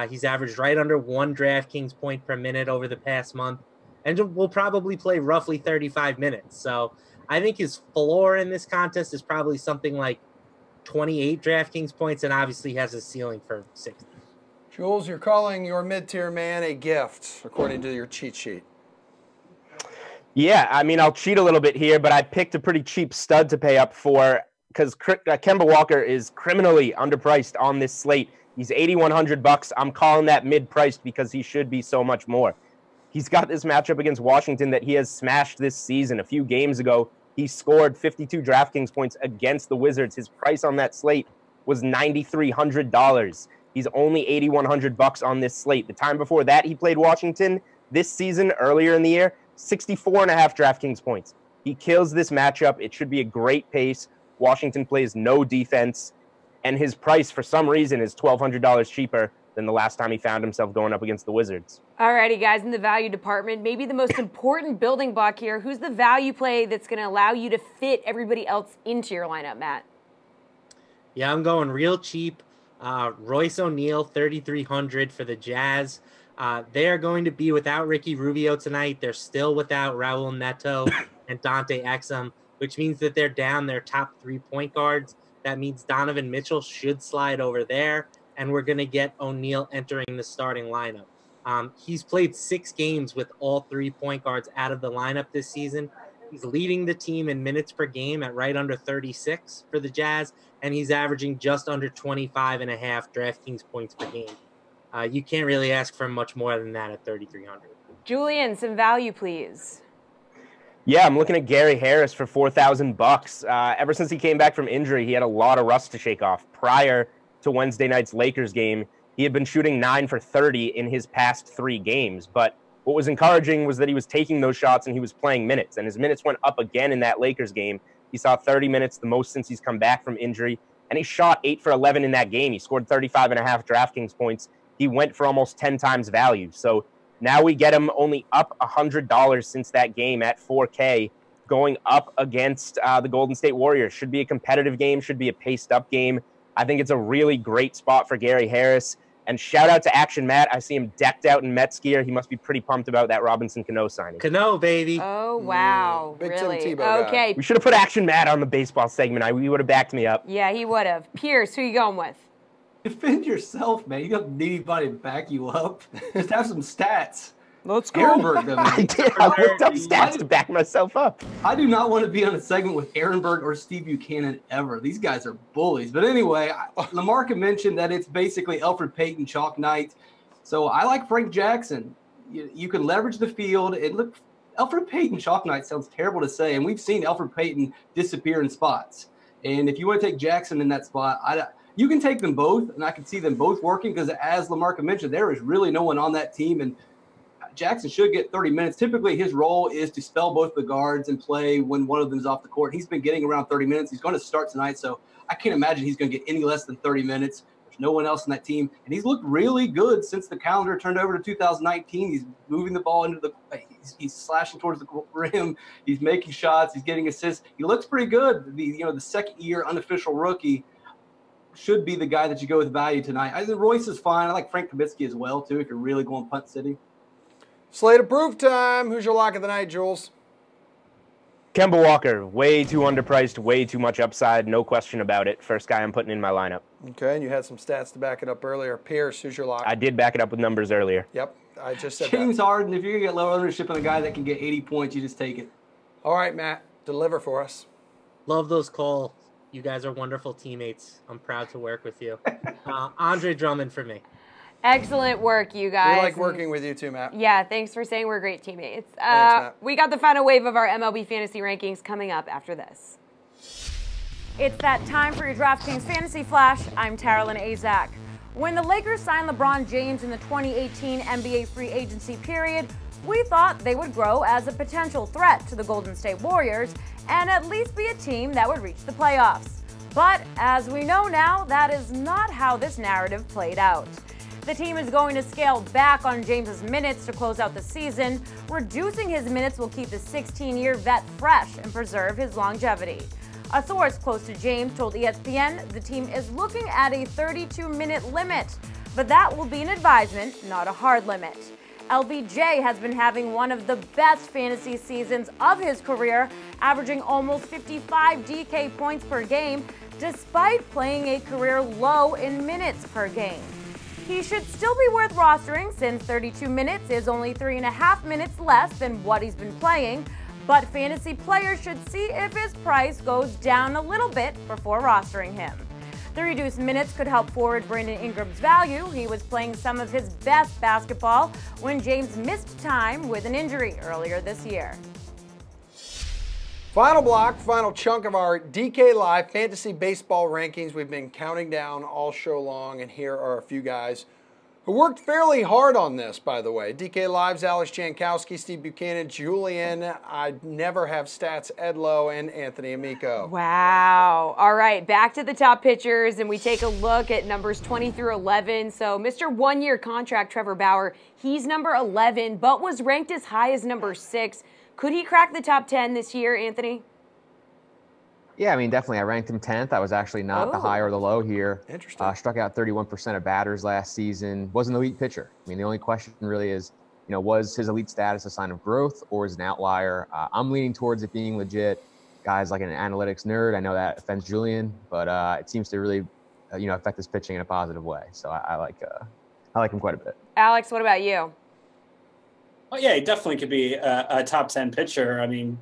He's averaged right under 1 DraftKings point per minute over the past month, and will probably play roughly 35 minutes. So I think his floor in this contest is probably something like 28 DraftKings points, and obviously has a ceiling for 60. Jules, you're calling your mid-tier man a gift, according to your cheat sheet. Yeah, I mean, I'll cheat a little bit here, but I picked a pretty cheap stud to pay up for because Kemba Walker is criminally underpriced on this slate. He's $8,100. I'm calling that mid-priced because he should be so much more. He's got this matchup against Washington that he has smashed this season. A few games ago, he scored 52 DraftKings points against the Wizards. His price on that slate was $9,300. He's only $8,100 on this slate. The time before that, he played Washington this season, earlier in the year, 64.5 DraftKings points. He kills this matchup. It should be a great pace. Washington plays no defense, and his price, for some reason, is $1,200 cheaper than the last time he found himself going up against the Wizards. All righty, guys, in the value department, maybe the most important building block here. Who's the value play that's going to allow you to fit everybody else into your lineup, Matt? Yeah, I'm going real cheap. Royce O'Neal, $3,300 for the Jazz. They are going to be without Ricky Rubio tonight. They're still without Raul Neto and Dante Exum, which means that they're down their top 3 point guards. That means Donovan Mitchell should slide over there, and we're going to get O'Neal entering the starting lineup. He's played 6 games with all 3 point guards out of the lineup this season. He's leading the team in minutes per game at right under 36 for the Jazz, and he's averaging just under 25.5 DraftKings points per game. You can't really ask for much more than that at 3,300. Julian, some value, please. Yeah, I'm looking at Gary Harris for $4,000. Ever since he came back from injury, he had a lot of rust to shake off. Prior to Wednesday night's Lakers game, he had been shooting 9 for 30 in his past 3 games. But what was encouraging was that he was taking those shots and he was playing minutes. And his minutes went up again in that Lakers game. He saw 30 minutes, the most since he's come back from injury. And he shot 8 for 11 in that game. He scored 35.5 DraftKings points. He went for almost 10 times value. So now we get him only up $100 since that game at 4K, going up against the Golden State Warriors. Should be a competitive game, should be a paced-up game. I think it's a really great spot for Gary Harris. And shout out to Action Matt. I see him decked out in Mets gear. He must be pretty pumped about that Robinson Cano signing. Cano, baby. Oh, wow. Big really? Tim Tebow Okay. We should have put Action Matt on the baseball segment. He would have backed me up. Yeah, he would have. Pierce, who you going with? Defend yourself, man. You don't need anybody to back you up. Just have some stats. Let's go. Ehrenberg, though, I did. I looked up stats to back myself up. I do not want to be on a segment with Ehrenberg or Steve Buchanan ever. These guys are bullies. But anyway, Lamarca mentioned that it's basically Elfrid Payton chalk night. So I like Frank Jackson. You can leverage the field. And look, Elfrid Payton chalk night sounds terrible to say, and we've seen Elfrid Payton disappear in spots. And if you want to take Jackson in that spot, you can take them both, and I can see them both working because, as Lamarca mentioned, there is really no one on that team, and Jackson should get 30 minutes. Typically, his role is to spell both the guards and play when one of them is off the court. He's been getting around 30 minutes. He's going to start tonight, so I can't imagine he's going to get any less than 30 minutes. There's no one else in that team, and he's looked really good since the calendar turned over to 2019. He's moving the ball into he's slashing towards the rim. He's making shots. He's getting assists. He looks pretty good. The second-year unofficial rookie should be the guy that you go with value tonight. I think Royce is fine. I like Frank Kaminsky as well, too, if you're really going punt city. Slate approved time. Who's your lock of the night, Jules? Kemba Walker, way too underpriced, way too much upside, no question about it. First guy I'm putting in my lineup. Okay, and you had some stats to back it up earlier. Pierce, who's your lock? I did back it up with numbers earlier. Yep, I just said James that. Harden, if you're going to get low ownership on a guy that can get 80 points, you just take it. All right, Matt, deliver for us. Love those calls. You guys are wonderful teammates. I'm proud to work with you. Andre Drummond for me. Excellent work, you guys. We like working with you too, Matt. Yeah, thanks for saying we're great teammates. Thanks, Matt. We got the final wave of our MLB fantasy rankings coming up after this. It's that time for your DraftKings Fantasy Flash. I'm Taralyn Azak. When the Lakers signed LeBron James in the 2018 NBA free agency period, we thought they would grow as a potential threat to the Golden State Warriors and at least be a team that would reach the playoffs. But as we know now, that is not how this narrative played out. The team is going to scale back on James's minutes to close out the season. Reducing his minutes will keep the 16-year vet fresh and preserve his longevity. A source close to James told ESPN the team is looking at a 32-minute limit, but that will be an advisement, not a hard limit. LBJ has been having one of the best fantasy seasons of his career, averaging almost 55 DK points per game, despite playing a career low in minutes per game. He should still be worth rostering since 32 minutes is only 3.5 minutes less than what he's been playing, but fantasy players should see if his price goes down a little bit before rostering him. The reduced minutes could help forward Brandon Ingram's value. He was playing some of his best basketball when James missed time with an injury earlier this year. Final block, final chunk of our DK Live Fantasy Baseball rankings. We've been counting down all show long, and here are a few guys who worked fairly hard on this, by the way. DK Live's Alex Jankowski, Steve Buchanan, Julian, I never have stats, Ed Lowe, and Anthony Amico. Wow. All right, back to the top pitchers, and we take a look at numbers 20 through 11. So Mr. One-year contract, Trevor Bauer, he's number 11, but was ranked as high as number 6. Could he crack the top 10 this year, Anthony? Yeah, I mean, definitely. I ranked him 10th. I was actually not the high or the low here. Interesting. Struck out 31% of batters last season. Was an elite pitcher. I mean, the only question really is, was his elite status a sign of growth or is an outlier? I'm leaning towards it being legit. Guys like an analytics nerd, I know that offends Julian, but it seems to really, affect his pitching in a positive way. So I I like him quite a bit. Alex, what about you? Oh, yeah, he definitely could be a top 10 pitcher. I mean,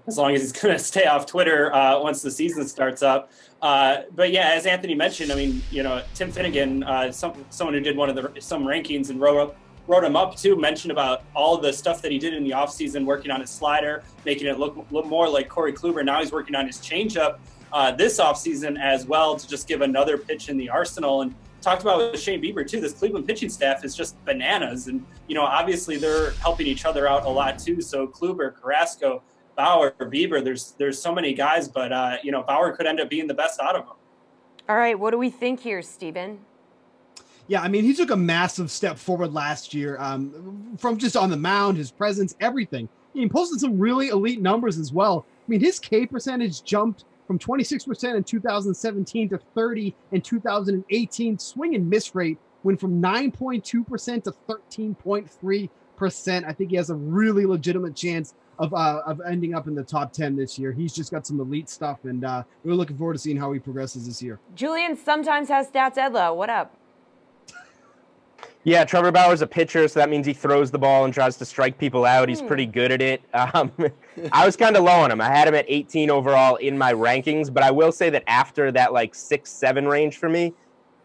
as long as he's going to stay off Twitter once the season starts up. But yeah, as Anthony mentioned, I mean, Tim Finnegan, someone who did some rankings and wrote him up too, mentioned about all the stuff that he did in the offseason, working on his slider, making it look more like Corey Kluber. Now he's working on his changeup this offseason as well to just give another pitch in the arsenal. And talked about with Shane Bieber too, this Cleveland pitching staff is just bananas. And, obviously they're helping each other out a lot too. So Kluber, Carrasco, Bauer, Bieber, there's so many guys, but, Bauer could end up being the best out of them. All right. What do we think here, Steven? Yeah, I mean, he took a massive step forward last year from just on the mound, his presence, everything. He posted some really elite numbers as well. I mean, his K percentage jumped from 26% in 2017 to 30% in 2018. Swing and miss rate went from 9.2% to 13.3%. I think he has a really legitimate chance of ending up in the top 10 this year. He's just got some elite stuff, and we're looking forward to seeing how he progresses this year. Julian sometimes has stats Edlow. What up? Yeah, Trevor Bauer's a pitcher, so that means he throws the ball and tries to strike people out. He's pretty good at it. I was kind of low on him. I had him at 18 overall in my rankings, but I will say that after that 6-7 range for me,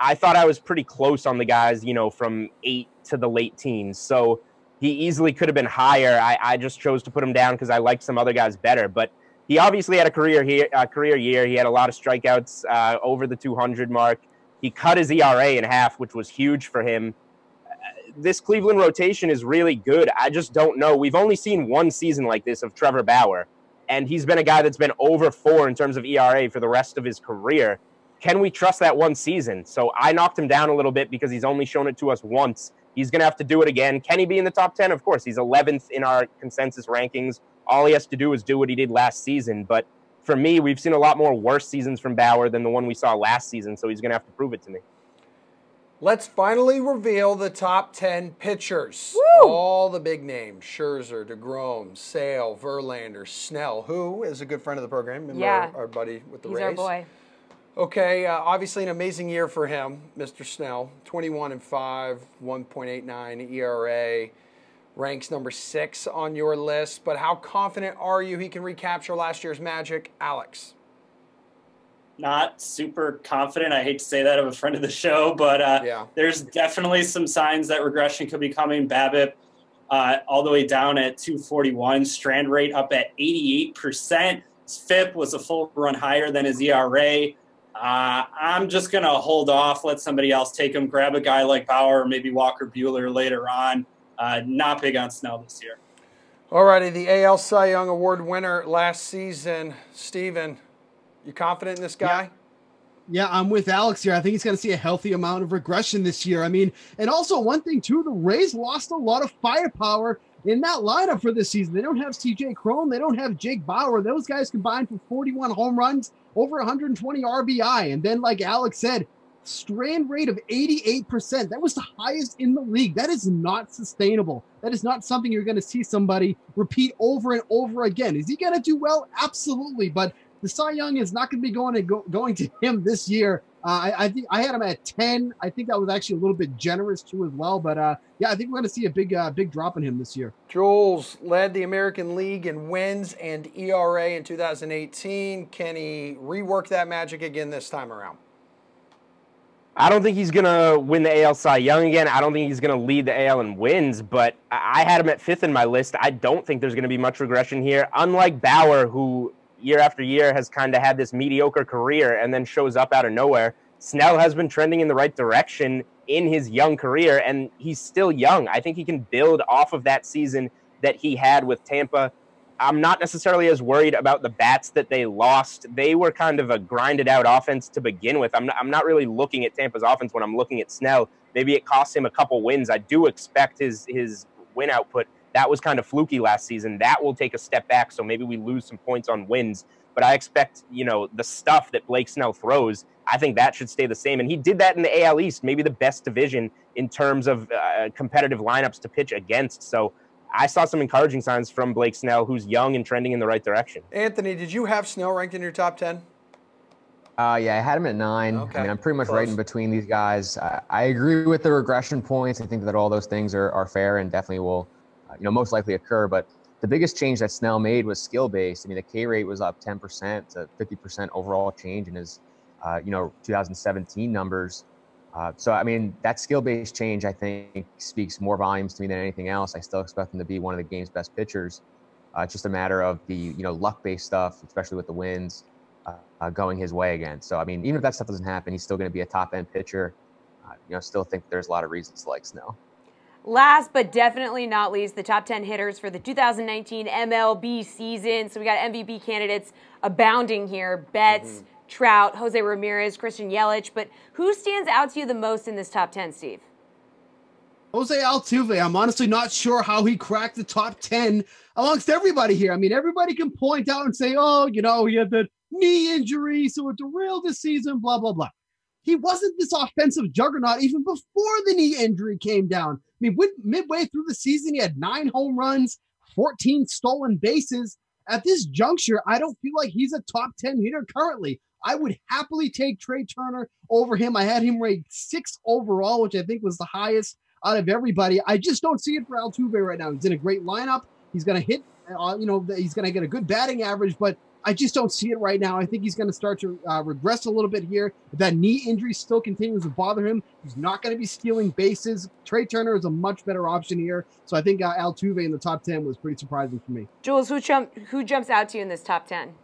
I thought I was pretty close on the guys, from 8 to the late teens. So he easily could have been higher. I just chose to put him down because I liked some other guys better. But he obviously had a career year. He had a lot of strikeouts over the 200 mark. He cut his ERA in half, which was huge for him. This Cleveland rotation is really good. I just don't know. We've only seen one season like this of Trevor Bauer, and he's been a guy that's been over 4 in terms of ERA for the rest of his career. Can we trust that one season? So I knocked him down a little bit because he's only shown it to us once. He's going to have to do it again. Can he be in the top 10? Of course. He's 11th in our consensus rankings. All he has to do is do what he did last season. But for me, we've seen a lot more worse seasons from Bauer than the one we saw last season, so he's going to have to prove it to me. Let's finally reveal the top 10 pitchers. Woo! All the big names: Scherzer, DeGrom, Sale, Verlander, Snell, who is a good friend of the program. Remember our buddy with the Rays? He's our boy. Okay, obviously an amazing year for him, Mr. Snell. 21-5, 1.89 ERA. Ranks number 6 on your list. But how confident are you he can recapture last year's magic? Alex? Not super confident. I hate to say that of a friend of the show, but there's definitely some signs that regression could be coming. BABIP all the way down at 241, strand rate up at 88%. His FIP was a full run higher than his ERA. I'm just going to hold off, let somebody else take him, grab a guy like Bauer or maybe Walker Buehler later on. Not big on Snell this year. All righty, the AL Cy Young Award winner last season, Steven. You confident in this guy? Yeah, I'm with Alex here. I think he's going to see a healthy amount of regression this year. I mean, and also one thing, too, the Rays lost a lot of firepower in that lineup for this season. They don't have C.J. Cron. They don't have Jake Bauer. Those guys combined for 41 home runs, over 120 RBI. And then, like Alex said, strand rate of 88%. That was the highest in the league. That is not sustainable. That is not something you're going to see somebody repeat over and over again. Is he going to do well? Absolutely. But the Cy Young is not going to be going to him this year. I think I had him at 10. I think that was actually a little bit generous too as well. But yeah, I think we're going to see a big drop in him this year. Jules led the American League in wins and ERA in 2018. Can he rework that magic again this time around? I don't think he's going to win the AL Cy Young again. I don't think he's going to lead the AL in wins, but I had him at 5th in my list. I don't think there's going to be much regression here. Unlike Bauer, who year after year has kind of had this mediocre career and then shows up out of nowhere, Snell has been trending in the right direction in his young career, and he's still young. I think he can build off of that season that he had with Tampa. I'm not necessarily as worried about the bats that they lost. They were kind of a grinded-out offense to begin with. I'm not really looking at Tampa's offense when I'm looking at Snell. Maybe it cost him a couple wins. I do expect his win output. That was kind of fluky last season. That will take a step back, so maybe we lose some points on wins. But I expect, the stuff that Blake Snell throws, I think that should stay the same. And he did that in the AL East, maybe the best division in terms of competitive lineups to pitch against. So I saw some encouraging signs from Blake Snell, who's young and trending in the right direction. Anthony, did you have Snell ranked in your top 10? Yeah, I had him at 9. Okay. I mean, I'm pretty much Close. right in between these guys. I agree with the regression points. I think that all those things are fair and definitely will, most likely occur. But the biggest change that Snell made was skill-based. I mean, the K rate was up 10% to 50% overall change in his, 2017 numbers. So, I mean, that skill-based change, I think, speaks more volumes to me than anything else. I still expect him to be one of the game's best pitchers. It's just a matter of the, luck-based stuff, especially with the wins. Going his way again. So, I mean, even if that stuff doesn't happen, he's still going to be a top-end pitcher. Still think there's a lot of reasons to like Snell. Last but definitely not least, the top 10 hitters for the 2019 MLB season. So we got MVP candidates abounding here. Betts, Trout, Jose Ramirez, Christian Yelich. But who stands out to you the most in this top 10, Steve? Jose Altuve. I'm honestly not sure how he cracked the top 10 amongst everybody here. I mean, everybody can point out and say, oh, he had the knee injury, so it derailed the season, blah, blah, blah. He wasn't this offensive juggernaut even before the knee injury came down. I mean, midway through the season, he had 9 home runs, 14 stolen bases. At this juncture, I don't feel like he's a top 10 hitter currently. I would happily take Trey Turner over him. I had him ranked 6 overall, which I think was the highest out of everybody. I just don't see it for Altuve right now. He's in a great lineup. He's going to hit, he's going to get a good batting average, but I just don't see it right now. I think he's going to start to regress a little bit here. If that knee injury still continues to bother him, he's not going to be stealing bases. Trey Turner is a much better option here. So I think Altuve in the top 10 was pretty surprising for me. Jules, who jumps out to you in this top 10?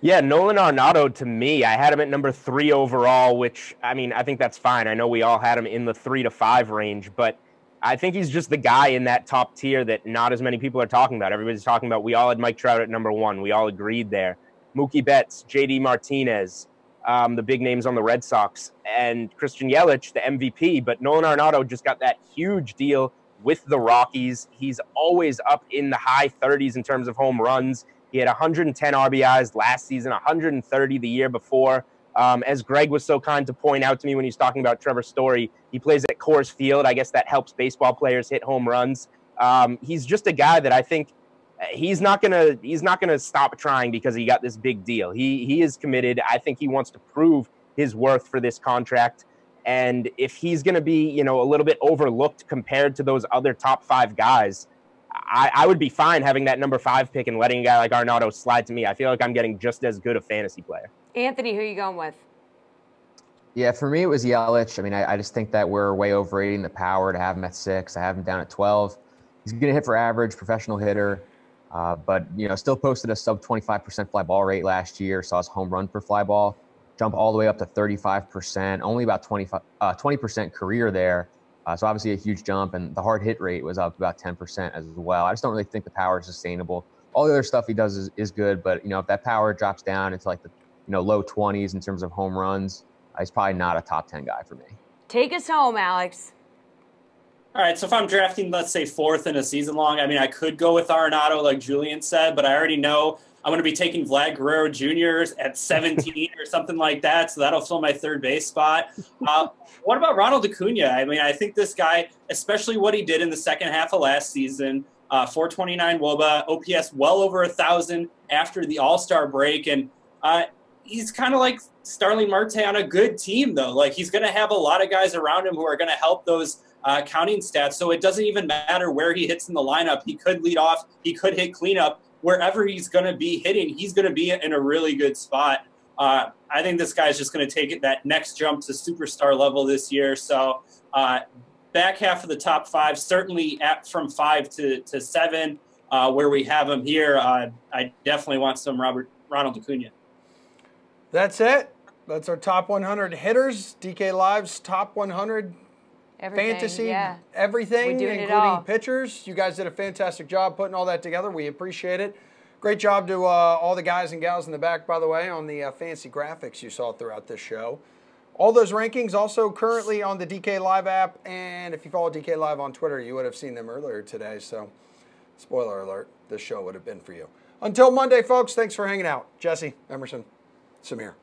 Yeah, Nolan Arenado, to me, I had him at number 3 overall, which, I mean, I think that's fine. I know we all had him in the 3 to 5 range, but I think he's just the guy in that top tier that not as many people are talking about. Everybody's talking about, we all had Mike Trout at number 1. We all agreed there. Mookie Betts, JD Martinez, the big names on the Red Sox, and Christian Yelich, the MVP. But Nolan Arenado just got that huge deal with the Rockies. He's always up in the high 30s in terms of home runs. He had 110 RBIs last season, 130 the year before. As Greg was so kind to point out to me when he was talking about Trevor Story, he plays at Coors Field. I guess that helps baseball players hit home runs. He's just a guy that I think he's not gonna stop trying because he got this big deal. He is committed. I think he wants to prove his worth for this contract. And if he's gonna be, a little bit overlooked compared to those other top 5 guys, I would be fine having that number 5 pick and letting a guy like Arenado slide to me. I feel like I'm getting just as good a fantasy player. Anthony, who are you going with? Yeah, for me, it was Yelich. I mean, I just think that we're way overrating the power to have him at 6. I have him down at 12. He's going to hit for average, professional hitter, but, still posted a sub 25% fly ball rate last year, saw his home run per fly ball jump all the way up to 35%, only about 20% career there. So obviously a huge jump, and the hard hit rate was up about 10% as well. I just don't really think the power is sustainable. All the other stuff he does is good, but, if that power drops down into like the, low 20s in terms of home runs, he's probably not a top 10 guy for me. Take us home, Alex. All right, so if I'm drafting, let's say, 4th in a season long, I mean, I could go with Arenado, like Julian said, but I already know I'm going to be taking Vlad Guerrero Jr. at 17 or something like that, so that'll fill my 3rd base spot. What about Ronald Acuna? I mean, I think this guy, especially what he did in the second half of last season, 429 WOBA, OPS well over 1,000 after the All-Star break, and he's kind of like Starling Marte on a good team, though. Like, he's going to have a lot of guys around him who are going to help those counting stats, so it doesn't even matter where he hits in the lineup. He could lead off, he could hit cleanup. Wherever he's going to be hitting, he's going to be in a really good spot. I think this guy's just going to take it that next jump to superstar level this year. So back half of the top 5, certainly from 5 to 7, where we have him here. I definitely want some Ronald Acuna. That's it. That's our top 100 hitters. DK Live's top 100 fantasy, everything, including pitchers. You guys did a fantastic job putting all that together. We appreciate it. Great job to all the guys and gals in the back, by the way, on the fancy graphics you saw throughout this show. All those rankings also currently on the DK Live app, and if you follow DK Live on Twitter, you would have seen them earlier today. So, spoiler alert, this show would have been for you. Until Monday, folks, thanks for hanging out. Jessie, Emerson, Samir.